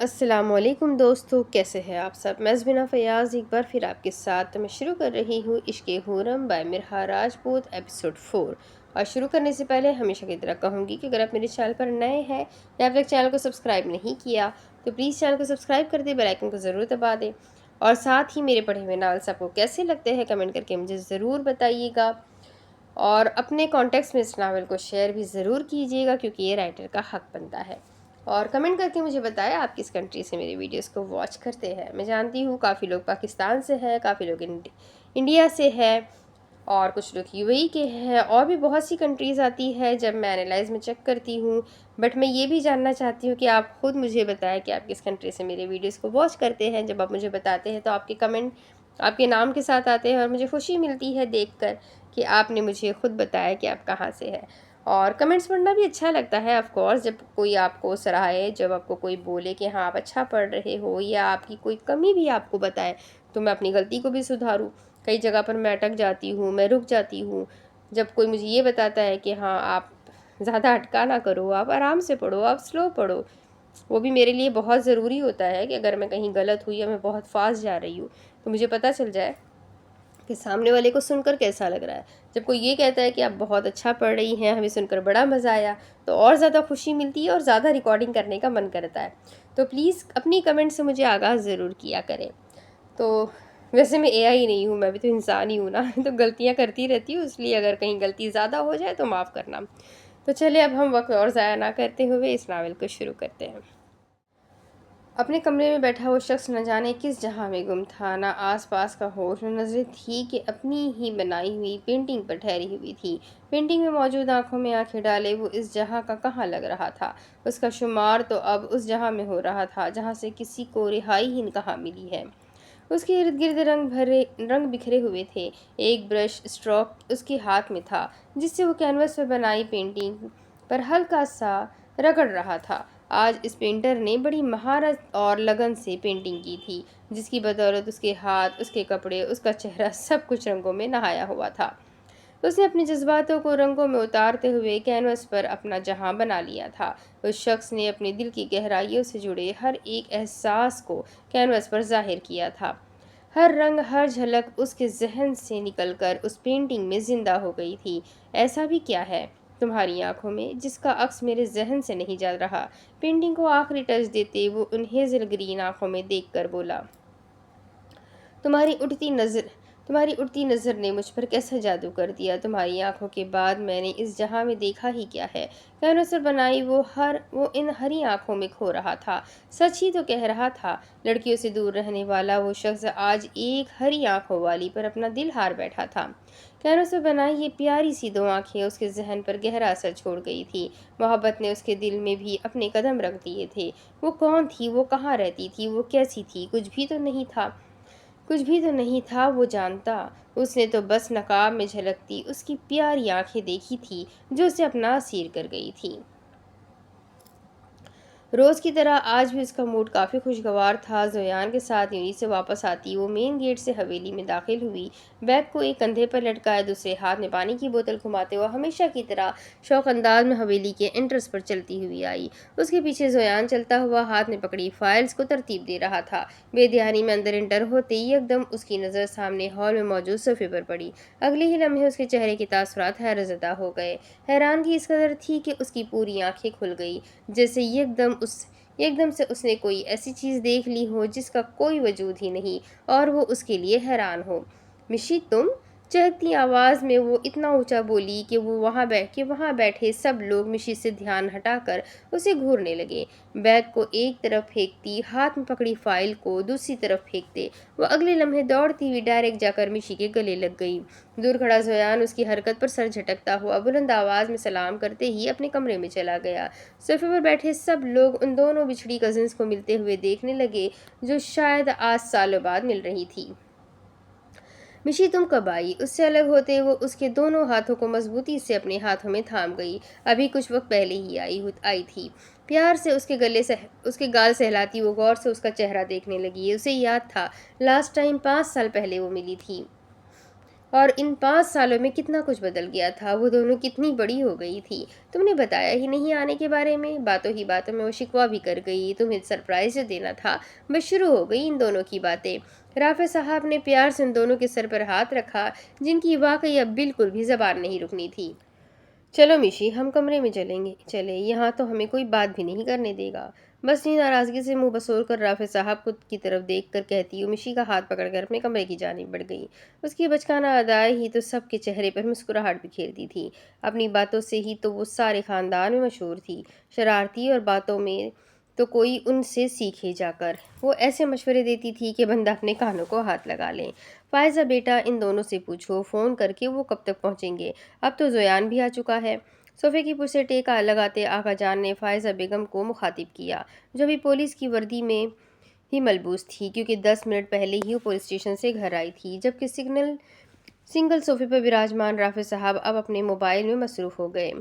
السلام علیکم دوستو، کیسے ہیں آپ سب؟ میں زبینہ فیاض ایک بار پھر آپ کے ساتھ میں شروع کر رہی ہوں عشق حورم بائی مرحا راجپوت ایپیسوڈ 4۔ اور شروع کرنے سے پہلے ہمیشہ کی طرح کہوں گی کہ اگر آپ میرے چینل پر نئے ہیں یا اب تک چینل کو سبسکرائب نہیں کیا تو پلیز چینل کو سبسکرائب کر دیں، بیل آئیکن کو ضرور دبا دیں، اور ساتھ ہی میرے پڑھے ہوئے ناولس آپ کو کیسے لگتے ہیں کمنٹ کر کے مجھے ضرور بتائیے گا، اور اپنے کانٹیکٹس میں اس ناول کو شیئر بھی ضرور کیجیے گا کیونکہ یہ رائٹر کا حق بنتا ہے۔ اور کمنٹ کر کے مجھے بتائیں آپ کس کنٹری سے میری ویڈیوز کو واچ کرتے ہیں۔ میں جانتی ہوں کافی لوگ پاکستان سے ہیں، کافی لوگ انڈیا سے ہے، اور کچھ لوگ یو اے ای کے ہیں، اور بھی بہت سی کنٹریز آتی ہے جب میں انالائز میں چیک کرتی ہوں۔ بٹ میں یہ بھی جاننا چاہتی ہوں کہ آپ خود مجھے بتائیں کہ آپ کس کنٹری سے میرے ویڈیوز کو واچ کرتے ہیں۔ جب آپ مجھے بتاتے ہیں تو آپ کے کمنٹ آپ کے نام کے ساتھ آتے ہیں، اور مجھے خوشی ملتی ہے دیکھ کر کہ آپ نے مجھے خود بتایا کہ آپ کہاں سے ہیں۔ اور کمنٹس پڑھنا بھی اچھا لگتا ہے آف کورس، جب کوئی آپ کو سراہے، جب آپ کو کوئی بولے کہ ہاں آپ اچھا پڑھ رہے ہو، یا آپ کی کوئی کمی بھی آپ کو بتائے تو میں اپنی غلطی کو بھی سدھاروں۔ کئی جگہ پر میں اٹک جاتی ہوں، میں رک جاتی ہوں، جب کوئی مجھے یہ بتاتا ہے کہ ہاں آپ زیادہ اٹکا نہ کرو، آپ آرام سے پڑھو، آپ سلو پڑھو، وہ بھی میرے لیے بہت ضروری ہوتا ہے کہ اگر میں کہیں غلط ہوئی یا میں بہت فاسٹ جا رہی ہوں تو مجھے پتہ چل جائے کہ سامنے والے کو سن کر کیسا لگ رہا ہے۔ جب کوئی یہ کہتا ہے کہ آپ بہت اچھا پڑھ رہی ہیں، ہمیں سن کر بڑا مزہ آیا، تو اور زیادہ خوشی ملتی ہے اور زیادہ ریکارڈنگ کرنے کا من کرتا ہے۔ تو پلیز اپنی کمنٹ سے مجھے آگاہ ضرور کیا کریں۔ تو ویسے میں اے آئی نہیں ہوں، میں بھی تو انسان ہی ہوں نا، تو غلطیاں کرتی رہتی ہوں، اس لیے اگر کہیں غلطی زیادہ ہو جائے تو معاف کرنا۔ تو چلے اب ہم وقت اور ضائع نہ کرتے ہوئے اس ناول کو شروع کرتے ہیں۔ اپنے کمرے میں بیٹھا وہ شخص نہ جانے کس جہاں میں گم تھا، نہ آس پاس کا ہوش، نہ نظریں تھی کہ اپنی ہی بنائی ہوئی پینٹنگ پر ٹھہری ہوئی تھی۔ پینٹنگ میں موجود آنکھوں میں آنکھیں ڈالے وہ اس جہاں کا کہاں لگ رہا تھا۔ اس کا شمار تو اب اس جہاں میں ہو رہا تھا جہاں سے کسی کو رہائی ہی کہاں ملی ہے۔ اس کے ارد گرد رنگ بکھرے ہوئے تھے۔ ایک برش اسٹروک اس کے ہاتھ میں تھا جس سے وہ کینوس پر بنائی پینٹنگ پر ہلکا سا رگڑ رہا تھا۔ آج اس پینٹر نے بڑی مہارت اور لگن سے پینٹنگ کی تھی، جس کی بدولت اس کے ہاتھ، اس کے کپڑے، اس کا چہرہ سب کچھ رنگوں میں نہایا ہوا تھا۔ اس نے اپنے جذباتوں کو رنگوں میں اتارتے ہوئے کینوس پر اپنا جہاں بنا لیا تھا۔ اس شخص نے اپنے دل کی گہرائیوں سے جڑے ہر ایک احساس کو کینوس پر ظاہر کیا تھا۔ ہر رنگ، ہر جھلک اس کے ذہن سے نکل کر اس پینٹنگ میں زندہ ہو گئی تھی۔ ایسا بھی کیا ہے تمہاری آنکھوں میں جس کا عکس میرے ذہن سے نہیں جا رہا؟ پینٹنگ کو آخری ٹچ دیتے وہ ان ہیزل گرین آنکھوں میں دیکھ کر بولا، تمہاری اڑتی نظر نے مجھ پر کیسا جادو کر دیا۔ تمہاری آنکھوں کے بعد میں نے اس جہاں میں دیکھا ہی کیا ہے؟ کینوس پر بنائی وہ ان ہری آنکھوں میں کھو رہا تھا۔ سچ ہی تو کہہ رہا تھا۔ لڑکیوں سے دور رہنے والا وہ شخص آج ایک ہری آنکھوں والی پر اپنا دل ہار بیٹھا تھا۔ کینوس پر بنائی یہ پیاری سی دو آنکھیں اس کے ذہن پر گہرا اثر چھوڑ گئی تھی۔ محبت نے اس کے دل میں بھی اپنے قدم رکھ دیے تھے۔ وہ کون تھی؟ وہ کہاں رہتی تھی؟ وہ کیسی تھی؟ کچھ بھی تو نہیں تھا وہ جانتا۔ اس نے تو بس نقاب میں جھلکتی اس کی پیاری آنکھیں دیکھی تھی جو اسے اپنا اسیر کر گئی تھی۔ روز کی طرح آج بھی اس کا موڈ کافی خوشگوار تھا۔ زویان کے ساتھ یونی سے واپس آتی وہ مین گیٹ سے حویلی میں داخل ہوئی، بیگ کو ایک کندھے پر لٹکائے دوسرے ہاتھ میں پانی کی بوتل گھماتے وہ ہمیشہ کی طرح شوق انداز میں حویلی کے انٹرس پر چلتی ہوئی آئی۔ اس کے پیچھے زویان چلتا ہوا ہاتھ میں پکڑی فائلز کو ترتیب دے رہا تھا۔ بے دھیانی میں اندر انٹر ہوتے ہی یک دم اس کی نظر سامنے ہال میں موجود صوفے پر پڑی۔ اگلے ہی لمحے اس کے چہرے کے تاثرات حیرت زدہ ہو گئے۔ حیرانگی اس قدر تھی کہ اس کی پوری آنکھیں کھل گئی، جیسے یک دم سے اس نے کوئی ایسی چیز دیکھ لی ہو جس کا کوئی وجود ہی نہیں، اور وہ اس کے لیے حیران ہو۔ مشی تم؟ چہکتی آواز میں وہ اتنا اونچا بولی کہ وہاں بیٹھے سب لوگ مشی سے دھیان ہٹا کر اسے گھورنے لگے۔ بیگ کو ایک طرف پھینکتی، ہاتھ میں پکڑی فائل کو دوسری طرف پھینکتے وہ اگلے لمحے دوڑتی ہوئی ڈائریکٹ جا کر مشی کے گلے لگ گئی۔ دور کھڑا زویان اس کی حرکت پر سر جھٹکتا ہوا بلند آواز میں سلام کرتے ہی اپنے کمرے میں چلا گیا۔ صوفے پر بیٹھے سب لوگ ان دونوں بچھڑی کزنز کو ملتے ہوئے دیکھنے لگے جو شاید آج سالوں بعد مل رہی تھی۔ مشی تم کب آئی؟ اس سے الگ ہوتے وہ اس کے دونوں ہاتھوں کو مضبوطی سے اپنے ہاتھوں میں تھام گئی۔ ابھی کچھ وقت پہلے ہی آئی تھی۔ پیار سے اس کے گال سہلاتی وہ غور سے اس کا چہرہ دیکھنے لگی۔ اسے یاد تھا لاسٹ ٹائم 5 سال پہلے وہ ملی تھی۔ اور ان 5 سالوں میں کتنا کچھ بدل گیا تھا، وہ دونوں کتنی بڑی ہو گئی تھی۔ تم نے بتایا ہی نہیں آنے کے بارے میں۔ باتوں ہی باتوں میں وہ شکوہ بھی کر گئی، تمہیں سرپرائز دینا تھا۔ بس شروع ہو گئی ان دونوں کی باتیں۔ رافع صاحب نے پیار سے ان دونوں کے سر پر ہاتھ رکھا، جن کی واقعی اب بالکل بھی زبان نہیں رکنی تھی۔ چلو میشی، ہم کمرے میں چلے، یہاں تو ہمیں کوئی بات بھی نہیں کرنے دے گا۔ بسنی ناراضگی سے منہ بسول کر رافع صاحب خود کی طرف دیکھ کر کہتی ہوئی میشی کا ہاتھ پکڑ کر اپنے کمرے کی جانب بڑھ گئی۔ اس کی بچکانہ ادائیں ہی تو سب کے چہرے پر مسکراہٹ بکھیرتی تھی۔ اپنی باتوں سے ہی تو وہ سارے خاندان میں مشہور تھی، شرارتی، اور باتوں میں تو کوئی ان سے سیکھے جا کر۔ وہ ایسے مشورے دیتی تھی کہ بندہ اپنے کانوں کو ہاتھ لگا لے۔ فائزہ بیٹا، ان دونوں سے پوچھو فون کر کے وہ کب تک پہنچیں گے، اب تو زویان بھی آ چکا ہے۔ صوفے کی پشت سے ٹیکا لگاتے آغا جان نے فائزہ بیگم کو مخاطب کیا، جو ابھی پولیس کی وردی میں ہی ملبوس تھی، کیونکہ 10 منٹ پہلے ہی وہ پولیس اسٹیشن سے گھر آئی تھی، جبکہ سنگل صوفے پر براجمان رافع صاحب اب اپنے موبائل میں مصروف ہو گئے۔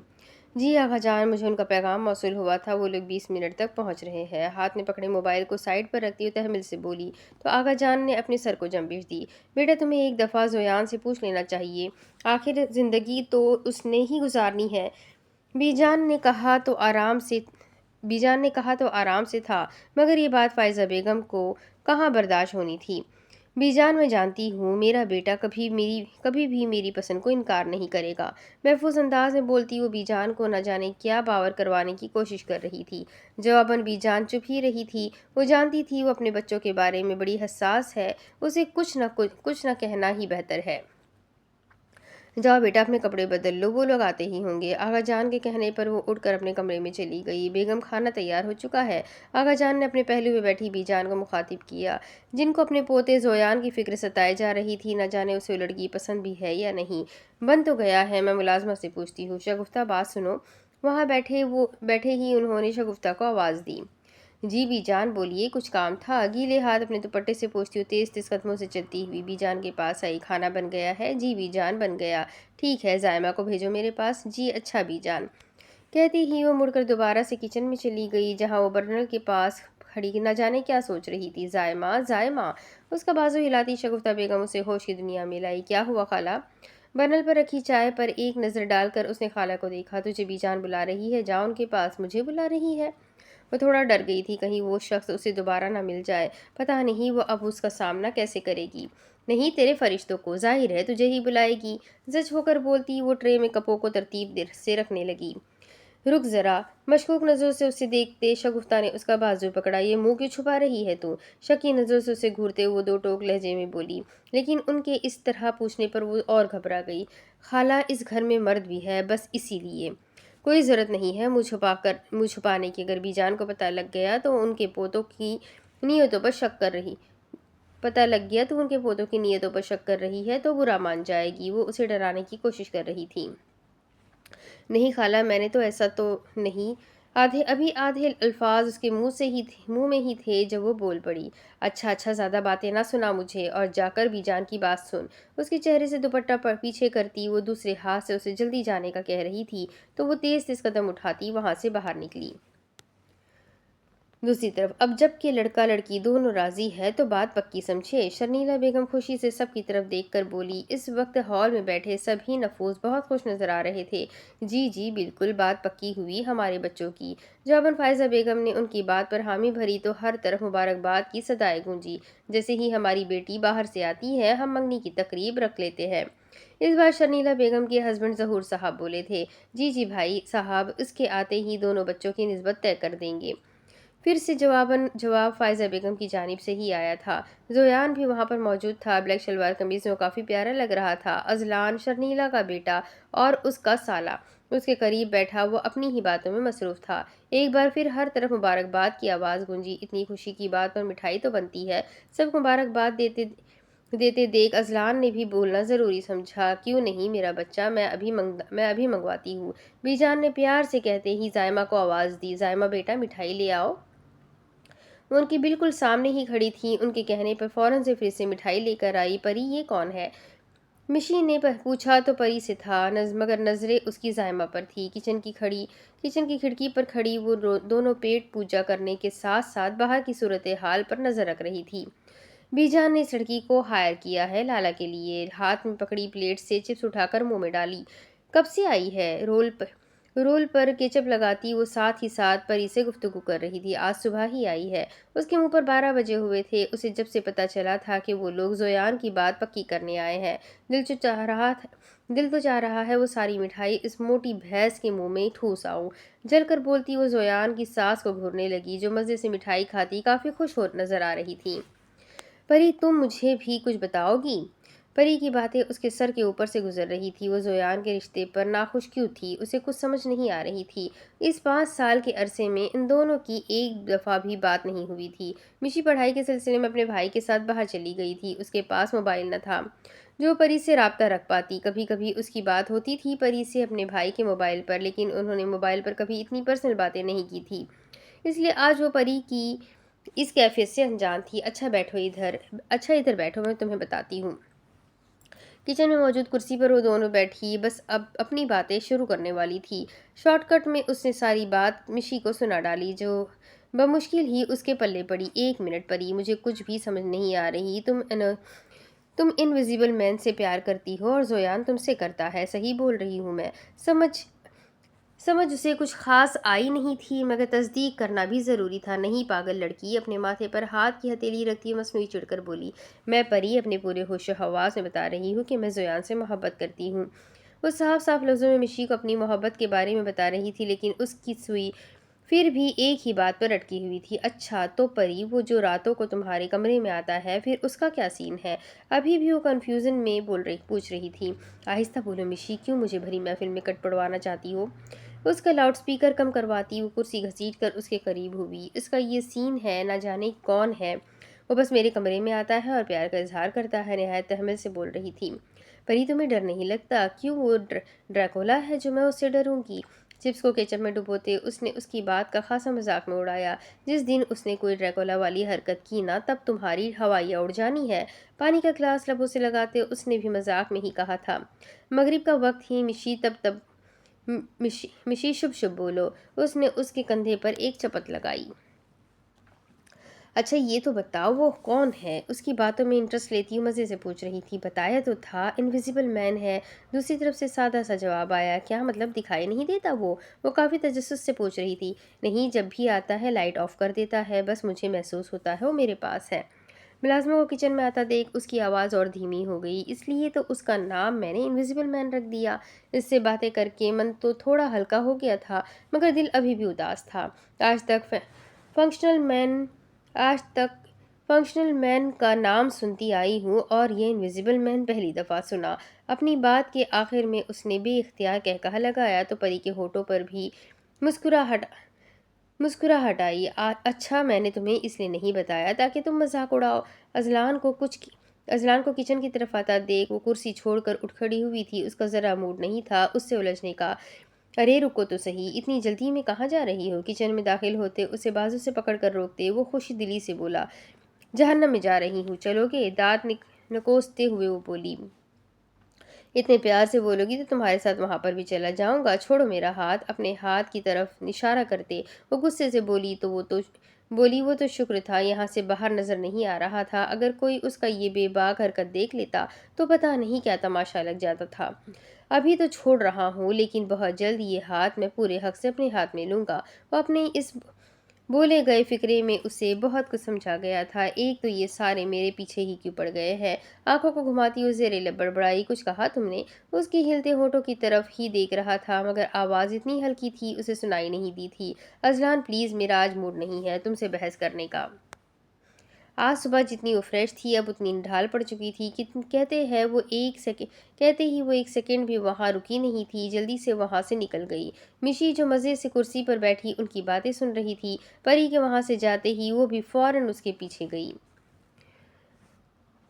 جی آغا جان، مجھے ان کا پیغام موصول ہوا تھا، وہ لوگ 20 منٹ تک پہنچ رہے ہیں۔ ہاتھ میں پکڑے موبائل کو سائیڈ پر رکھتی ہوئی تحمل سے بولی تو آغا جان نے اپنے سر کو جنبش دی۔ بیٹا، تمہیں ایک دفعہ زویان سے پوچھ لینا چاہیے، آخر زندگی تو اس نے ہی گزارنی ہے۔ بی جان نے کہا تو آرام سے تھا، مگر یہ بات فائزہ بیگم کو کہاں برداشت ہونی تھی۔ بی جان، میں جانتی ہوں میرا بیٹا کبھی بھی میری پسند کو انکار نہیں کرے گا۔ محفوظ انداز میں بولتی وہ بی جان کو نہ جانے کیا باور کروانے کی کوشش کر رہی تھی۔ جواباً بی جان چپ ہی رہی تھی۔ وہ جانتی تھی وہ اپنے بچوں کے بارے میں بڑی حساس ہے، اسے کچھ نہ کہنا ہی بہتر ہے۔ جاؤ بیٹا، اپنے کپڑے بدل لو، وہ لوگ آتے ہی ہوں گے۔ آغا جان کے کہنے پر وہ اٹھ کر اپنے کمرے میں چلی گئی۔ بیگم، کھانا تیار ہو چکا ہے۔ آغا جان نے اپنے پہلو میں بیٹھی بی جان کو مخاطب کیا، جن کو اپنے پوتے زویان کی فکر ستائے جا رہی تھی، نہ جانے اسے وہ لڑکی پسند بھی ہے یا نہیں۔ بن تو گیا ہے، میں ملازمہ سے پوچھتی ہوں۔ شگفتہ، بات سنو۔ وہاں بیٹھے ہی انہوں نے شگفتہ کو آواز دی۔ جی بی جان، بولیے، کچھ کام تھا؟ گیلے ہاتھ اپنے دوپٹے سے پوچھتی ہوئی تیز تیز قدموں سے چلتی ہوئی بی جان کے پاس آئی۔ کھانا بن گیا ہے؟ جی بی جان، بن گیا۔ ٹھیک ہے، زائمہ کو بھیجو میرے پاس۔ جی اچھا بی جان، کہتی ہی وہ مڑ کر دوبارہ سے کچن میں چلی گئی، جہاں وہ برنر کے پاس کھڑی نہ جانے کیا سوچ رہی تھی۔ زائمہ، اس کا بازو ہلاتی شگفتہ بیگم اسے ہوش کی دنیا میں لائی۔ کیا ہوا خالہ؟ برنر پر رکھی چائے پر ایک نظر ڈال کر اس نے خالہ کو دیکھا۔ تجھے بی جان بلا رہی ہے، جا ان کے پاس۔ مجھے بلا رہی ہے؟ وہ تھوڑا ڈر گئی تھی، کہیں وہ شخص اسے دوبارہ نہ مل جائے، پتہ نہیں وہ اب اس کا سامنا کیسے کرے گی۔ نہیں، تیرے فرشتوں کو، ظاہر ہے تجھے ہی بلائے گی، زج ہو کر بولتی وہ ٹرے میں کپوں کو ترتیب سے رکھنے لگی۔ رک ذرا، مشکوک نظروں سے اسے دیکھتے شگفتہ نے اس کا بازو پکڑا۔ یہ منہ کیوں چھپا رہی ہے تو؟ شکی نظروں سے اسے گھورتے وہ دو ٹوک لہجے میں بولی، لیکن ان کے اس طرح پوچھنے پر وہ اور گھبرا گئی۔ خالہ، اس گھر میں مرد بھی ہے، بس اسی لیے کوئی ضرورت نہیں ہے منہ چھپانے کی۔ اگر بی جان کو پتہ لگ گیا تو ان کے پوتوں کی نیتوں پر شک کر رہی ہے تو برا مان جائے گی۔ وہ اسے ڈرانے کی کوشش کر رہی تھی۔ نہیں خالہ، میں نے تو ایسا تو نہیں۔ ابھی آدھے الفاظ اس کے منہ میں ہی تھے جب وہ بول پڑی۔ اچھا، زیادہ باتیں نہ سنا مجھے، اور جا کر بی جان کی بات سن۔ اس کے چہرے سے دوپٹہ پیچھے کرتی وہ دوسرے ہاتھ سے اسے جلدی جانے کا کہہ رہی تھی تو وہ تیز تیز قدم اٹھاتی وہاں سے باہر نکلی۔ دوسری طرف اب جب کہ لڑکا لڑکی دونوں راضی ہے تو بات پکی سمجھے۔ شرمیلا بیگم خوشی سے سب کی طرف دیکھ کر بولی۔ اس وقت ہال میں بیٹھے سبھی نفوس بہت خوش نظر آ رہے تھے۔ جی بالکل، بات پکی ہوئی ہمارے بچوں کی۔ جواباً فائزہ بیگم نے ان کی بات پر حامی بھری تو ہر طرف مبارکباد کی صدائیں گونجی۔ جیسے ہی ہماری بیٹی باہر سے آتی ہے ہم منگنی کی تقریب رکھ لیتے ہیں۔ اس بار شرمیلا بیگم کے ہسبینڈ ظہور صاحب بولے تھے۔ جی بھائی صاحب، اس کے آتے ہی دونوں بچوں کی نسبت طے کر دیں گے۔ پھر سے جواب فائزہ بیگم کی جانب سے ہی آیا تھا۔ زویان بھی وہاں پر موجود تھا۔ بلیک شلوار قمیض میں وہ کافی پیارا لگ رہا تھا۔ اذلان، شرمیلا کا بیٹا اور اس کا سالہ اس کے قریب بیٹھا وہ اپنی ہی باتوں میں مصروف تھا۔ ایک بار پھر ہر طرف مبارکباد کی آواز گونجی۔ اتنی خوشی کی بات پر مٹھائی تو بنتی ہے۔ سب کو مبارکباد دیتے دیکھ اذلان نے بھی بولنا ضروری سمجھا۔ کیوں نہیں میرا بچہ، میں ابھی منگواتی ہوں۔ بی جان نے پیار سے کہتے ہی زائمہ کو آواز دی۔ زائمہ بیٹا، مٹھائی لے آؤ۔ وہ ان کے بالکل سامنے ہی کھڑی تھی۔ ان کے کہنے پر فوراً سے فریج سے مٹھائی لے کر آئی۔ پری، یہ کون ہے؟ مشی نے پوچھا تو پری سے تھا، مگر نظریں اس کی زائمہ پر تھی۔ کچن کی کھڑکی پر کھڑی وہ دونوں پیٹ پوجا کرنے کے ساتھ ساتھ باہر کی صورتحال پر نظر رکھ رہی تھی۔ بیجان نے اس لڑکی کو ہائر کیا ہے لالا کے لیے۔ ہاتھ میں پکڑی پلیٹ سے چپس اٹھا کر منہ میں ڈالی۔ کب سے آئی ہے؟ رول پر کیچپ لگاتی وہ ساتھ ہی ساتھ پری سے گفتگو کر رہی تھی۔ آج صبح ہی آئی ہے۔ اس کے منہ پر 12 بجے ہوئے تھے۔ اسے جب سے پتہ چلا تھا کہ وہ لوگ زویان کی بات پکی کرنے آئے ہیں، دل تو چاہ رہا ہے وہ ساری مٹھائی اس موٹی بھینس کے منہ میں ٹھوس آؤں۔ جل کر بولتی وہ زویان کی ساس کو گھورنے لگی، جو مزے سے مٹھائی کھاتی کافی خوش ہو نظر آ رہی تھی۔ پری تم مجھے بھی کچھ بتاؤ گی؟ پری کی باتیں اس کے سر کے اوپر سے گزر رہی تھی۔ وہ زویان کے رشتے پر ناخوش کیوں تھی؟ اسے کچھ سمجھ نہیں آ رہی تھی۔ اس 5 سال کے عرصے میں ان دونوں کی ایک دفعہ بھی بات نہیں ہوئی تھی۔ مشی پڑھائی کے سلسلے میں اپنے بھائی کے ساتھ باہر چلی گئی تھی۔ اس کے پاس موبائل نہ تھا جو پری سے رابطہ رکھ پاتی۔ کبھی کبھی اس کی بات ہوتی تھی پری سے اپنے بھائی کے موبائل پر، لیکن انہوں نے موبائل پر کبھی اتنی پرسنل باتیں نہیں کی تھی، اس لیے آج وہ پری کی اس کیفیت سے انجان تھی۔ اچھا ادھر بیٹھو، میں تمہیں بتاتی ہوں۔ کچن میں موجود کرسی پر وہ دونوں بیٹھی بس اب اپنی باتیں شروع کرنے والی تھی۔ شارٹ کٹ میں اس نے ساری بات مشی کو سنا ڈالی، جو بمشکل ہی اس کے پلے پڑی۔ 1 منٹ پری، مجھے کچھ بھی سمجھ نہیں آ رہی۔ تم انویزیبل مین سے پیار کرتی ہو اور زویان تم سے کرتا ہے، صحیح بول رہی ہوں میں؟ سمجھ اسے کچھ خاص آئی نہیں تھی، مگر تصدیق کرنا بھی ضروری تھا۔ نہیں پاگل لڑکی، اپنے ماتھے پر ہاتھ کی ہتھیلی رکھتی ہوئی مصنوعی چڑھ کر بولی، میں پری اپنے پورے ہوش و حواس میں بتا رہی ہوں کہ میں زویان سے محبت کرتی ہوں۔ وہ صاف صاف لفظوں میں مشی کو اپنی محبت کے بارے میں بتا رہی تھی، لیکن اس کی سوئی پھر بھی ایک ہی بات پر اٹکی ہوئی تھی۔ اچھا تو پری، وہ جو راتوں کو تمہارے کمرے میں آتا ہے، پھر اس کا کیا سین ہے؟ ابھی بھی وہ کنفیوژن میں پوچھ رہی تھی۔ آہستہ بولو مشی، کیوں مجھے بھری محفل میں کٹ پڑوانا چاہتی ہو؟ اس کا لاؤڈ سپیکر کم کرواتی وہ کرسی گھسیٹ کر اس کے قریب ہوئی۔ اس کا یہ سین ہے، نہ جانے کون ہے، وہ بس میرے کمرے میں آتا ہے اور پیار کا اظہار کرتا ہے، نہایت تحمل سے بول رہی تھی۔ پری تمہیں ڈر نہیں لگتا؟ کیوں، وہ ڈریکولا ہے جو میں اس سے ڈروں گی؟ چپس کو کیچپ میں ڈبوتے اس نے اس کی بات کا خاصا مذاق میں اڑایا۔ جس دن اس نے کوئی ڈریکولا والی حرکت کی نا، تب تمہاری ہوائیاں اڑ جانی ہے۔ پانی کا گلاس لبوں سے لگاتے اس نے بھی مذاق میں ہی کہا تھا۔ مغرب کا وقت ہی مشی شب شب بولو، اس نے اس کے کندھے پر ایک چپت لگائی۔ اچھا یہ تو بتاؤ وہ کون ہے؟ اس کی باتوں میں انٹرسٹ لیتی ہوں مزے سے پوچھ رہی تھی۔ بتایا تو تھا، انویزیبل مین ہے۔ دوسری طرف سے سادہ سا جواب آیا۔ کیا مطلب، دکھائی نہیں دیتا وہ کافی تجسس سے پوچھ رہی تھی۔ نہیں، جب بھی آتا ہے لائٹ آف کر دیتا ہے، بس مجھے محسوس ہوتا ہے وہ میرے پاس ہے۔ ملازمہ کو کچن میں آتا دیکھ اس کی آواز اور دھیمی ہو گئی۔ اس لیے تو اس کا نام میں نے انویزیبل مین رکھ دیا۔ اس سے باتیں کر کے من تو تھوڑا ہلکا ہو گیا تھا، مگر دل ابھی بھی اداس تھا۔ آج تک فنکشنل مین کا نام سنتی آئی ہوں اور یہ انویزیبل مین پہلی دفعہ سنا۔ اپنی بات کے آخر میں اس نے بے اختیار قہقہہ لگایا تو پری کے ہونٹوں پر بھی مسکراہٹ آئی۔ اچھا، میں نے تمہیں اس لیے نہیں بتایا تاکہ تم مذاق اڑاؤ۔ اذلان کو کچن کی طرف آتا دیکھ وہ کرسی چھوڑ کر اٹھ کھڑی ہوئی تھی۔ اس کا ذرا موڈ نہیں تھا اس سے الجھنے کا۔ ارے رکو تو صحیح، اتنی جلدی میں کہاں جا رہی ہو؟ کچن میں داخل ہوتے اسے بازو سے پکڑ کر روکتے وہ خوش دلی سے بولا، جہنم میں جا رہی ہوں، چلو گے؟ دانت نکوستے ہوئے وہ بولی، اتنے پیار سے بولو گی تو تمہارے ساتھ وہاں پر بھی چلا جاؤں گا، چھوڑو میرا ہاتھ۔ اپنے ہاتھ کی طرف اشارہ کرتے وہ غصے سے بولی، وہ تو شکر تھا یہاں سے باہر نظر نہیں آ رہا تھا، اگر کوئی اس کا یہ بے باک حرکت دیکھ لیتا تو پتہ نہیں کیا تماشا لگ جاتا تھا۔ ابھی تو چھوڑ رہا ہوں، لیکن بہت جلد یہ ہاتھ میں پورے حق سے اپنے ہاتھ میں لوں گا۔ وہ اپنے اس بولے گئے فقرے میں اسے بہت کچھ سمجھا گیا تھا۔ ایک تو یہ سارے میرے پیچھے ہی کیوں پڑ گئے ہیں؟ آنکھوں کو گھماتی ہوئی زیر لب بڑبڑائی، کچھ کہا تم نے؟ اس کی ہلتے ہونٹوں کی طرف ہی دیکھ رہا تھا، مگر آواز اتنی ہلکی تھی اسے سنائی نہیں دی تھی۔ اذلان پلیز، میرا آج موڈ نہیں ہے تم سے بحث کرنے کا۔ آج صبح جتنی وہ فریش تھی اب اتنی ڈھال پڑ چکی تھی۔ کہتے ہی وہ ایک سیکنڈ بھی وہاں رکی نہیں تھی، جلدی سے وہاں سے نکل گئی۔ مشی جو مزے سے کرسی پر بیٹھی ان کی باتیں سن رہی تھی، پری کے وہاں سے جاتے ہی وہ بھی فوراً اس کے پیچھے گئی۔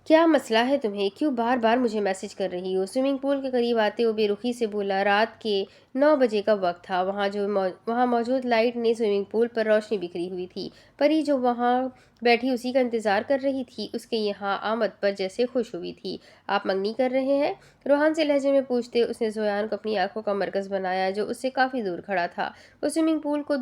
کیا مسئلہ ہے تمہیں؟ کیوں بار بار مجھے میسج کر رہی ہو؟ سوئمنگ پول کے قریب آتے وہ بے رخی سے بولا۔ رات کے 9 بجے کا وقت تھا۔ وہاں موجود لائٹ نے سوئمنگ پول پر روشنی بکھری ہوئی تھی۔ پری جو وہاں بیٹھی اسی کا انتظار کر رہی تھی، اس کے یہاں آمد پر جیسے خوش ہوئی تھی۔ آپ منگنی کر رہے ہیں؟ روحان سے لہجے میں پوچھتے اس نے زویان کو اپنی آنکھوں کا مرکز بنایا جو اس سے کافی دور کھڑا تھا۔ وہ سوئمنگ پول کو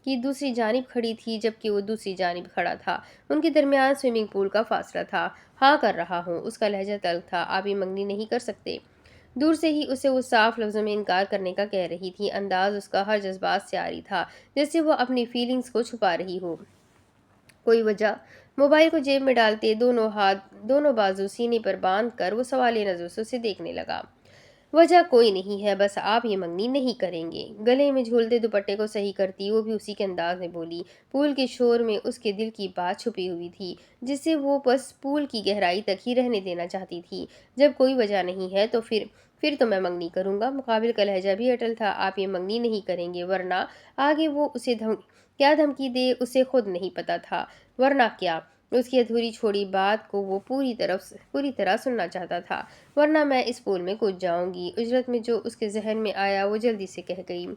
کی دوسری جانب کھڑی تھی جبکہ وہ دوسری جانب کھڑا تھا۔ ان کے درمیان سوئمنگ پول کا فاصلہ تھا۔ ہاں کر رہا ہوں، اس کا لہجہ تلخ تھا۔ آپ یہ منگنی نہیں کر سکتے۔ دور سے ہی اسے وہ صاف لفظوں میں انکار کرنے کا کہہ رہی تھی۔ انداز اس کا ہر جذبات سے عاری تھا، جیسے وہ اپنی فیلنگز کو چھپا رہی ہو۔ کوئی وجہ؟ موبائل کو جیب میں ڈالتے دونوں بازو سینے پر باندھ کر وہ سوالیہ نظروں سے اسے دیکھنے لگا۔ وجہ کوئی نہیں ہے، بس آپ یہ منگنی نہیں کریں گے۔ گلے میں جھولتے دوپٹے کو صحیح کرتی وہ بھی اسی کے انداز میں بولی۔ پول کے شور میں اس کے دل کی بات چھپی ہوئی تھی، جسے وہ بس پول کی گہرائی تک ہی رہنے دینا چاہتی تھی۔ جب کوئی وجہ نہیں ہے تو پھر تو میں منگنی کروں گا۔ مقابل کا لہجہ بھی اٹل تھا۔ آپ یہ منگنی نہیں کریں گے ورنہ… آگے وہ اسے کیا دھمکی دے اسے خود نہیں پتا تھا۔ ورنہ کیا؟ اس کی ادھوری چھوڑی بات کو وہ پوری طرح سننا چاہتا تھا۔ ورنہ میں اس پول میں کود جاؤں گی۔ اجرت میں جو اس کے ذہن میں آیا وہ جلدی سے کہہ گئی۔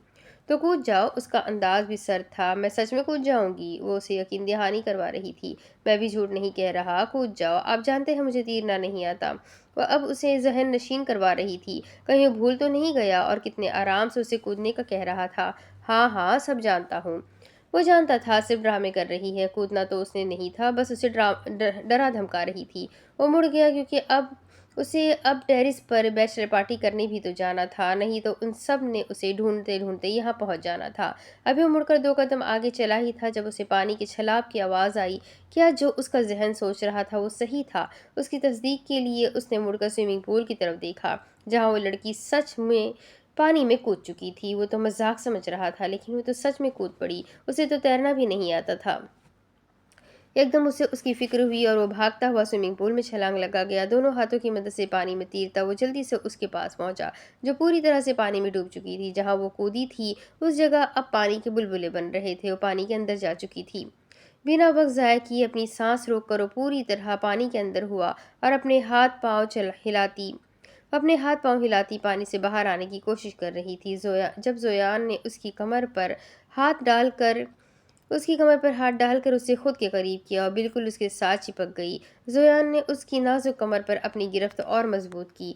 تو کود جاؤ۔ اس کا انداز بھی سرد تھا۔ میں سچ میں کود جاؤں گی۔ وہ اسے یقین دہانی کروا رہی تھی۔ میں بھی جھوٹ نہیں کہہ رہا، کود جاؤ۔ آپ جانتے ہیں مجھے تیرنا نہیں آتا۔ وہ اب اسے ذہن نشین کروا رہی تھی۔ کہیں وہ بھول تو نہیں گیا اور کتنے آرام سے اسے کودنے کا کہہ رہا تھا۔ ہاں ہاں، سب جانتا ہوں۔ وہ جانتا تھا، صرف ڈرامے کر رہی ہے۔ کودنا تو اس نے نہیں تھا، بس اسے ڈرا دھمکا رہی تھی۔ وہ مڑ گیا کیونکہ اسے اب ٹیرس پر بیچلر پارٹی کرنے بھی تو جانا تھا، نہیں تو ان سب نے اسے ڈھونڈتے ڈھونڈتے یہاں پہنچ جانا تھا۔ ابھی وہ مڑ کر 2 قدم آگے چلا ہی تھا جب اسے پانی کے چھلاپ کی آواز آئی۔ کیا جو اس کا ذہن سوچ رہا تھا وہ صحیح تھا؟ اس کی تصدیق کے لیے اس نے مڑ کر سوئمنگ پول کی طرف دیکھا، جہاں وہ لڑکی سچ میں پانی میں کود چکی تھی۔ وہ تو مذاق سمجھ رہا تھا، لیکن وہ تو سچ میں کود پڑی۔ اسے تو تیرنا بھی نہیں آتا تھا۔ ایک دم اسے اس کی فکر ہوئی اور وہ بھاگتا ہوا سوئمنگ پول میں چھلانگ لگا گیا۔ دونوں ہاتھوں کی مدد سے پانی میں تیرتا وہ جلدی سے اس کے پاس پہنچا، جو پوری طرح سے پانی میں ڈوب چکی تھی۔ جہاں وہ کودی تھی اس جگہ اب پانی کے بلبلے بن رہے تھے۔ وہ پانی کے اندر جا چکی تھی۔ بنا وقت ضائع کیے اپنی سانس روک کر وہ پوری طرح پانی کے اندر ہوا اور اپنے ہاتھ پاؤں ہلاتی پانی سے باہر آنے کی کوشش کر رہی تھی۔ جب زویان نے اس کی کمر پر ہاتھ ڈال کر اسے خود کے قریب کیا اور بالکل اس کے ساتھ چپک گئی۔ زویان نے اس کی نازک کمر پر اپنی گرفت اور مضبوط کی۔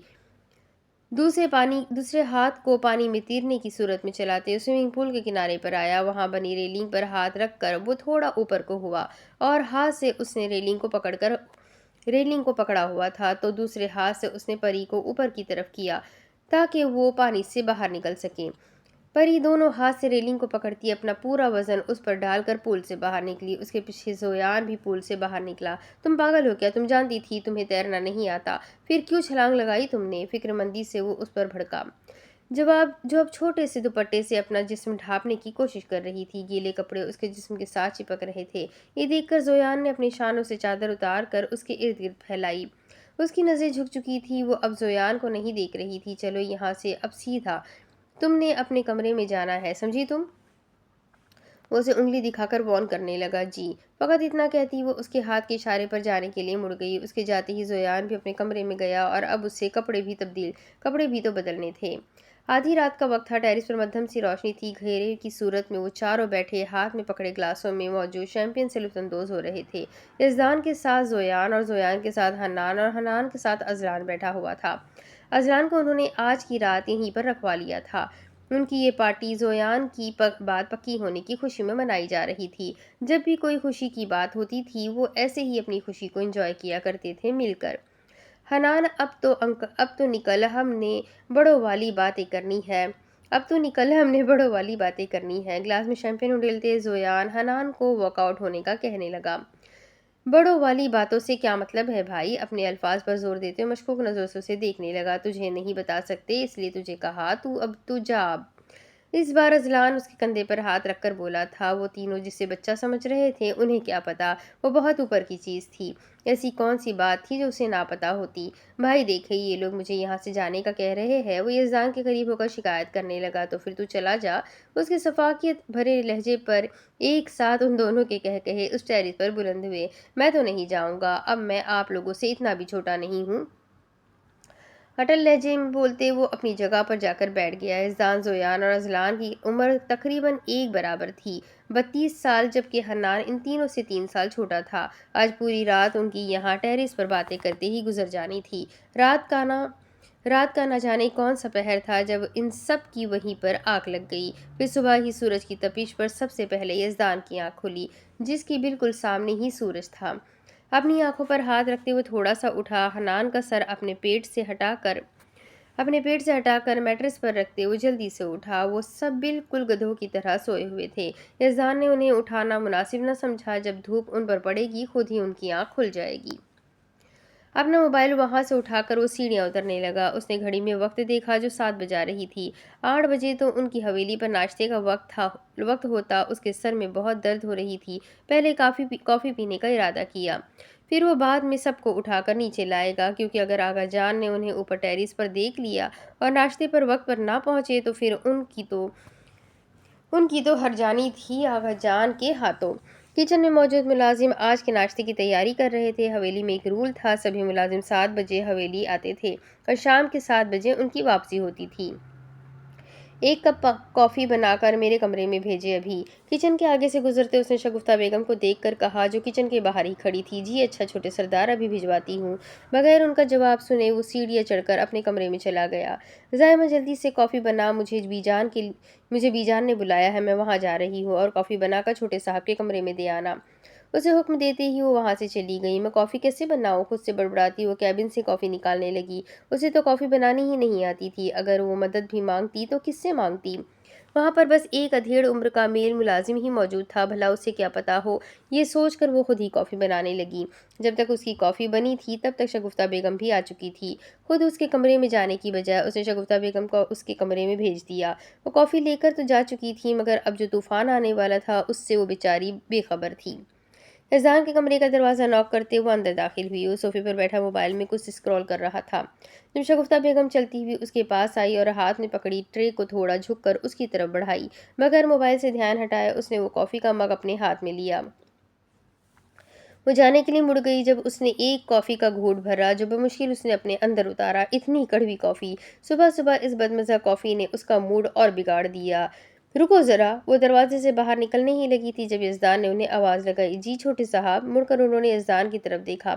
دوسرے ہاتھ کو پانی میں تیرنے کی صورت میں چلاتے سوئمنگ پول کے کنارے پر آیا۔ وہاں بنی ریلنگ پر ہاتھ رکھ کر وہ تھوڑا اوپر کو ہوا اور ہاتھ سے اس نے ریلنگ کو پکڑا ہوا تھا، تو دوسرے ہاتھ سے اس نے پری کو اوپر کی طرف کیا تاکہ وہ پانی سے باہر نکل سکے۔ پری دونوں ہاتھ سے ریلنگ کو پکڑتی اپنا پورا وزن اس پر ڈال کر پول سے باہر نکلی۔ اس کے پیچھے زویان بھی پول سے باہر نکلا۔ تم پاگل ہو کیا؟ تم جانتی تھی تمہیں تیرنا نہیں آتا، پھر کیوں چھلانگ لگائی تم نے؟ فکر مندی سے وہ اس پر بھڑکا، جو اب چھوٹے سے دوپٹے سے اپنا جسم ڈھانپنے کی کوشش کر رہی تھی۔ گیلے کپڑے اس کے جسم کے ساتھ چپک رہے تھے۔ یہ دیکھ کر زویان نے اپنی شانوں سے چادر اتار کر اس کے ارد گرد پھیلائی۔ اس کی نظریں جھک چکی تھی، وہ اب زویان کو نہیں دیکھ رہی تھی۔ چلو یہاں سے اب سیدھا تم نے اپنے کمرے میں جانا ہے، سمجھی تم؟ وہ اسے انگلی دکھا کر وارن کرنے لگا۔ جی۔ فقط اتنا کہتی وہ اس کے ہاتھ کے اشارے پر جانے کے لیے مڑ گئی۔ اس کے جاتے ہی زویان بھی اپنے کمرے میں گیا اور اب اسے کپڑے بھی تو بدلنے تھے۔ آدھی رات کا وقت تھا۔ ٹیرس پر مدھم سی روشنی تھی۔ گھیرے کی صورت میں وہ چاروں بیٹھے ہاتھ میں پکڑے گلاسوں میں موجود شیمپین سے لطف اندوز ہو رہے تھے۔ یزدان کے ساتھ زویان اور زویان کے ساتھ حنان اور حنان کے ساتھ اذلان بیٹھا ہوا تھا۔ اذلان کو انہوں نے آج کی رات یہیں پر رکھوا لیا تھا۔ ان کی یہ پارٹی زویان کی بات پکی ہونے کی خوشی میں منائی جا رہی تھی۔ جب بھی کوئی خوشی کی بات ہوتی تھی وہ ایسے ہی اپنی خوشی کو انجوائے کیا کرتے تھے مل کر۔ حنان اب تو نکل ہم نے بڑوں والی باتیں کرنی ہے۔ گلاس میں شیمپین اڈیلتے زویان حنان کو واک آؤٹ ہونے کا کہنے لگا۔ بڑوں والی باتوں سے کیا مطلب ہے بھائی؟ اپنے الفاظ پر زور دیتے مشکوک نظروں سے اسے دیکھنے لگا۔ تجھے نہیں بتا سکتے اس لیے تجھے کہا، تو جا اب۔ اس بار اذلان اس کے کندھے پر ہاتھ رکھ کر بولا تھا۔ وہ تینوں جسے بچہ سمجھ رہے تھے انہیں کیا پتا، وہ بہت اوپر کی چیز تھی۔ ایسی کون سی بات تھی جو اسے نہ پتا ہوتی؟ بھائی دیکھے یہ لوگ مجھے یہاں سے جانے کا کہہ رہے ہیں۔ وہ یزدان کے قریب ہو کر شکایت کرنے لگا۔ تو پھر تو چلا جا۔ اس کے شفقت بھرے لہجے پر ایک ساتھ ان دونوں کے کہے اس ٹیرس پر بلند ہوئے۔ میں تو نہیں جاؤں گا، اب میں آپ لوگوں سے اتنا بھی چھوٹا نہیں ہوں۔ اٹل لہجے میں بولتے وہ اپنی جگہ پر جا کر بیٹھ گیا۔ یزدان، زویان اور اذلان کی عمر تقریباً ایک برابر تھی، 32 سال، جبکہ حنان ان تینوں سے 3 سال چھوٹا تھا۔ آج پوری رات ان کی یہاں ٹیرس پر باتیں کرتے ہی گزر جانی تھی۔ رات رات کا نہ جانے کون سا پہر تھا جب ان سب کی وہیں پر آنکھ لگ گئی۔ پھر صبح ہی سورج کی تپش پر سب سے پہلے یزدان کی آنکھ کھلی، جس کی بالکل سامنے ہی سورج تھا۔ اپنی آنکھوں پر ہاتھ رکھتے ہوئے تھوڑا سا اٹھا، حنان کا سر اپنے پیٹ سے ہٹا کر میٹرس پر رکھتے ہوئے جلدی سے اٹھا۔ وہ سب بالکل گدھوں کی طرح سوئے ہوئے تھے۔ یزدان نے انہیں اٹھانا مناسب نہ سمجھا، جب دھوپ ان پر پڑے گی خود ہی ان کی آنکھ کھل جائے گی۔ اپنا موبائل وہاں سے اٹھا کر وہ سیڑھیاں اترنے لگا۔ اس نے گھڑی میں وقت دیکھا جو 7 بجا رہی تھی۔ 8 بجے تو ان کی حویلی پر ناشتے کا وقت ہوتا۔ اس کے سر میں بہت درد ہو رہی تھی۔ پہلے کافی پینے کا ارادہ کیا، پھر وہ بعد میں سب کو اٹھا کر نیچے لائے گا، کیونکہ اگر آغا جان نے انہیں اوپر ٹیریس پر دیکھ لیا اور ناشتے پر وقت پر نہ پہنچے تو پھر ان کی تو ہر جانی تھی آغا جان کے ہاتھوں۔ کچن میں موجود ملازم آج کے ناشتے کی تیاری کر رہے تھے۔ حویلی میں ایک رول تھا، سبھی ملازم 7 بجے حویلی آتے تھے اور شام کے 7 بجے ان کی واپسی ہوتی تھی۔ 1 کپ کافی بنا کر میرے کمرے میں بھیجے ابھی۔ کچن کے آگے سے گزرتے اس نے شگفتہ بیگم کو دیکھ کر کہا، جو کچن کے باہر ہی کھڑی تھی۔ جی اچھا چھوٹے سردار، ابھی بھجواتی ہوں۔ بغیر ان کا جواب سنے وہ سیڑھیاں چڑھ کر اپنے کمرے میں چلا گیا۔ زائمہ جلدی سے کافی بنا، مجھے بی جان نے بلایا ہے، میں وہاں جا رہی ہوں، اور کافی بنا کر چھوٹے صاحب کے کمرے میں دے آنا۔ اسے حکم دیتے ہی وہ وہاں سے چلی گئی۔ میں کافی کیسے بناؤں؟ خود سے بڑبڑاتی وہ کیبن سے کافی نکالنے لگی۔ اسے تو کافی بنانی ہی نہیں آتی تھی۔ اگر وہ مدد بھی مانگتی تو کس سے مانگتی؟ وہاں پر بس ایک ادھیڑ عمر کا میل ملازم ہی موجود تھا، بھلا اسے کیا پتا ہو؟ یہ سوچ کر وہ خود ہی کافی بنانے لگی۔ جب تک اس کی کافی بنی تھی تب تک شگفتہ بیگم بھی آ چکی تھی۔ خود اس کے کمرے میں جانے کی بجائے اس نے شگفتہ بیگم کو اس کے کمرے میں بھیج دیا۔ وہ کافی لے کر تو جا چکی تھی، مگر اب جو طوفان آنے والا تھا اس سے وہ بیچاری بے خبر تھی۔ یزدان کے کمرے کا دروازہ ناک کرتے وہ اندر داخل ہوئی۔ وہ صوفے پر بیٹھا موبائل میں کچھ اسکرول کر رہا تھا، جب شگفتہ بیگم چلتی ہوئی اس کے پاس آئی اور ہاتھ میں پکڑی ٹرے کو تھوڑا جھک کر اس کی طرف بڑھائی۔ بغیر موبائل سے دھیان ہٹائے اس نے وہ کافی کا مگ اپنے ہاتھ میں لیا۔ وہ جانے کے لیے مڑ گئی جب اس نے ایک کافی کا گھونٹ بھرا جو بمشکل اس نے اپنے اندر اتارا۔ اتنی کڑوی کافی! صبح صبح اس بدمزہ کافی نے اس کا موڈ اور بگاڑ دیا۔ رکو ذرا! وہ دروازے سے باہر نکلنے ہی لگی تھی جب یزدان نے انہیں آواز لگائی۔ جی چھوٹے صاحب! مڑ کر انہوں نے یزدان کی طرف دیکھا۔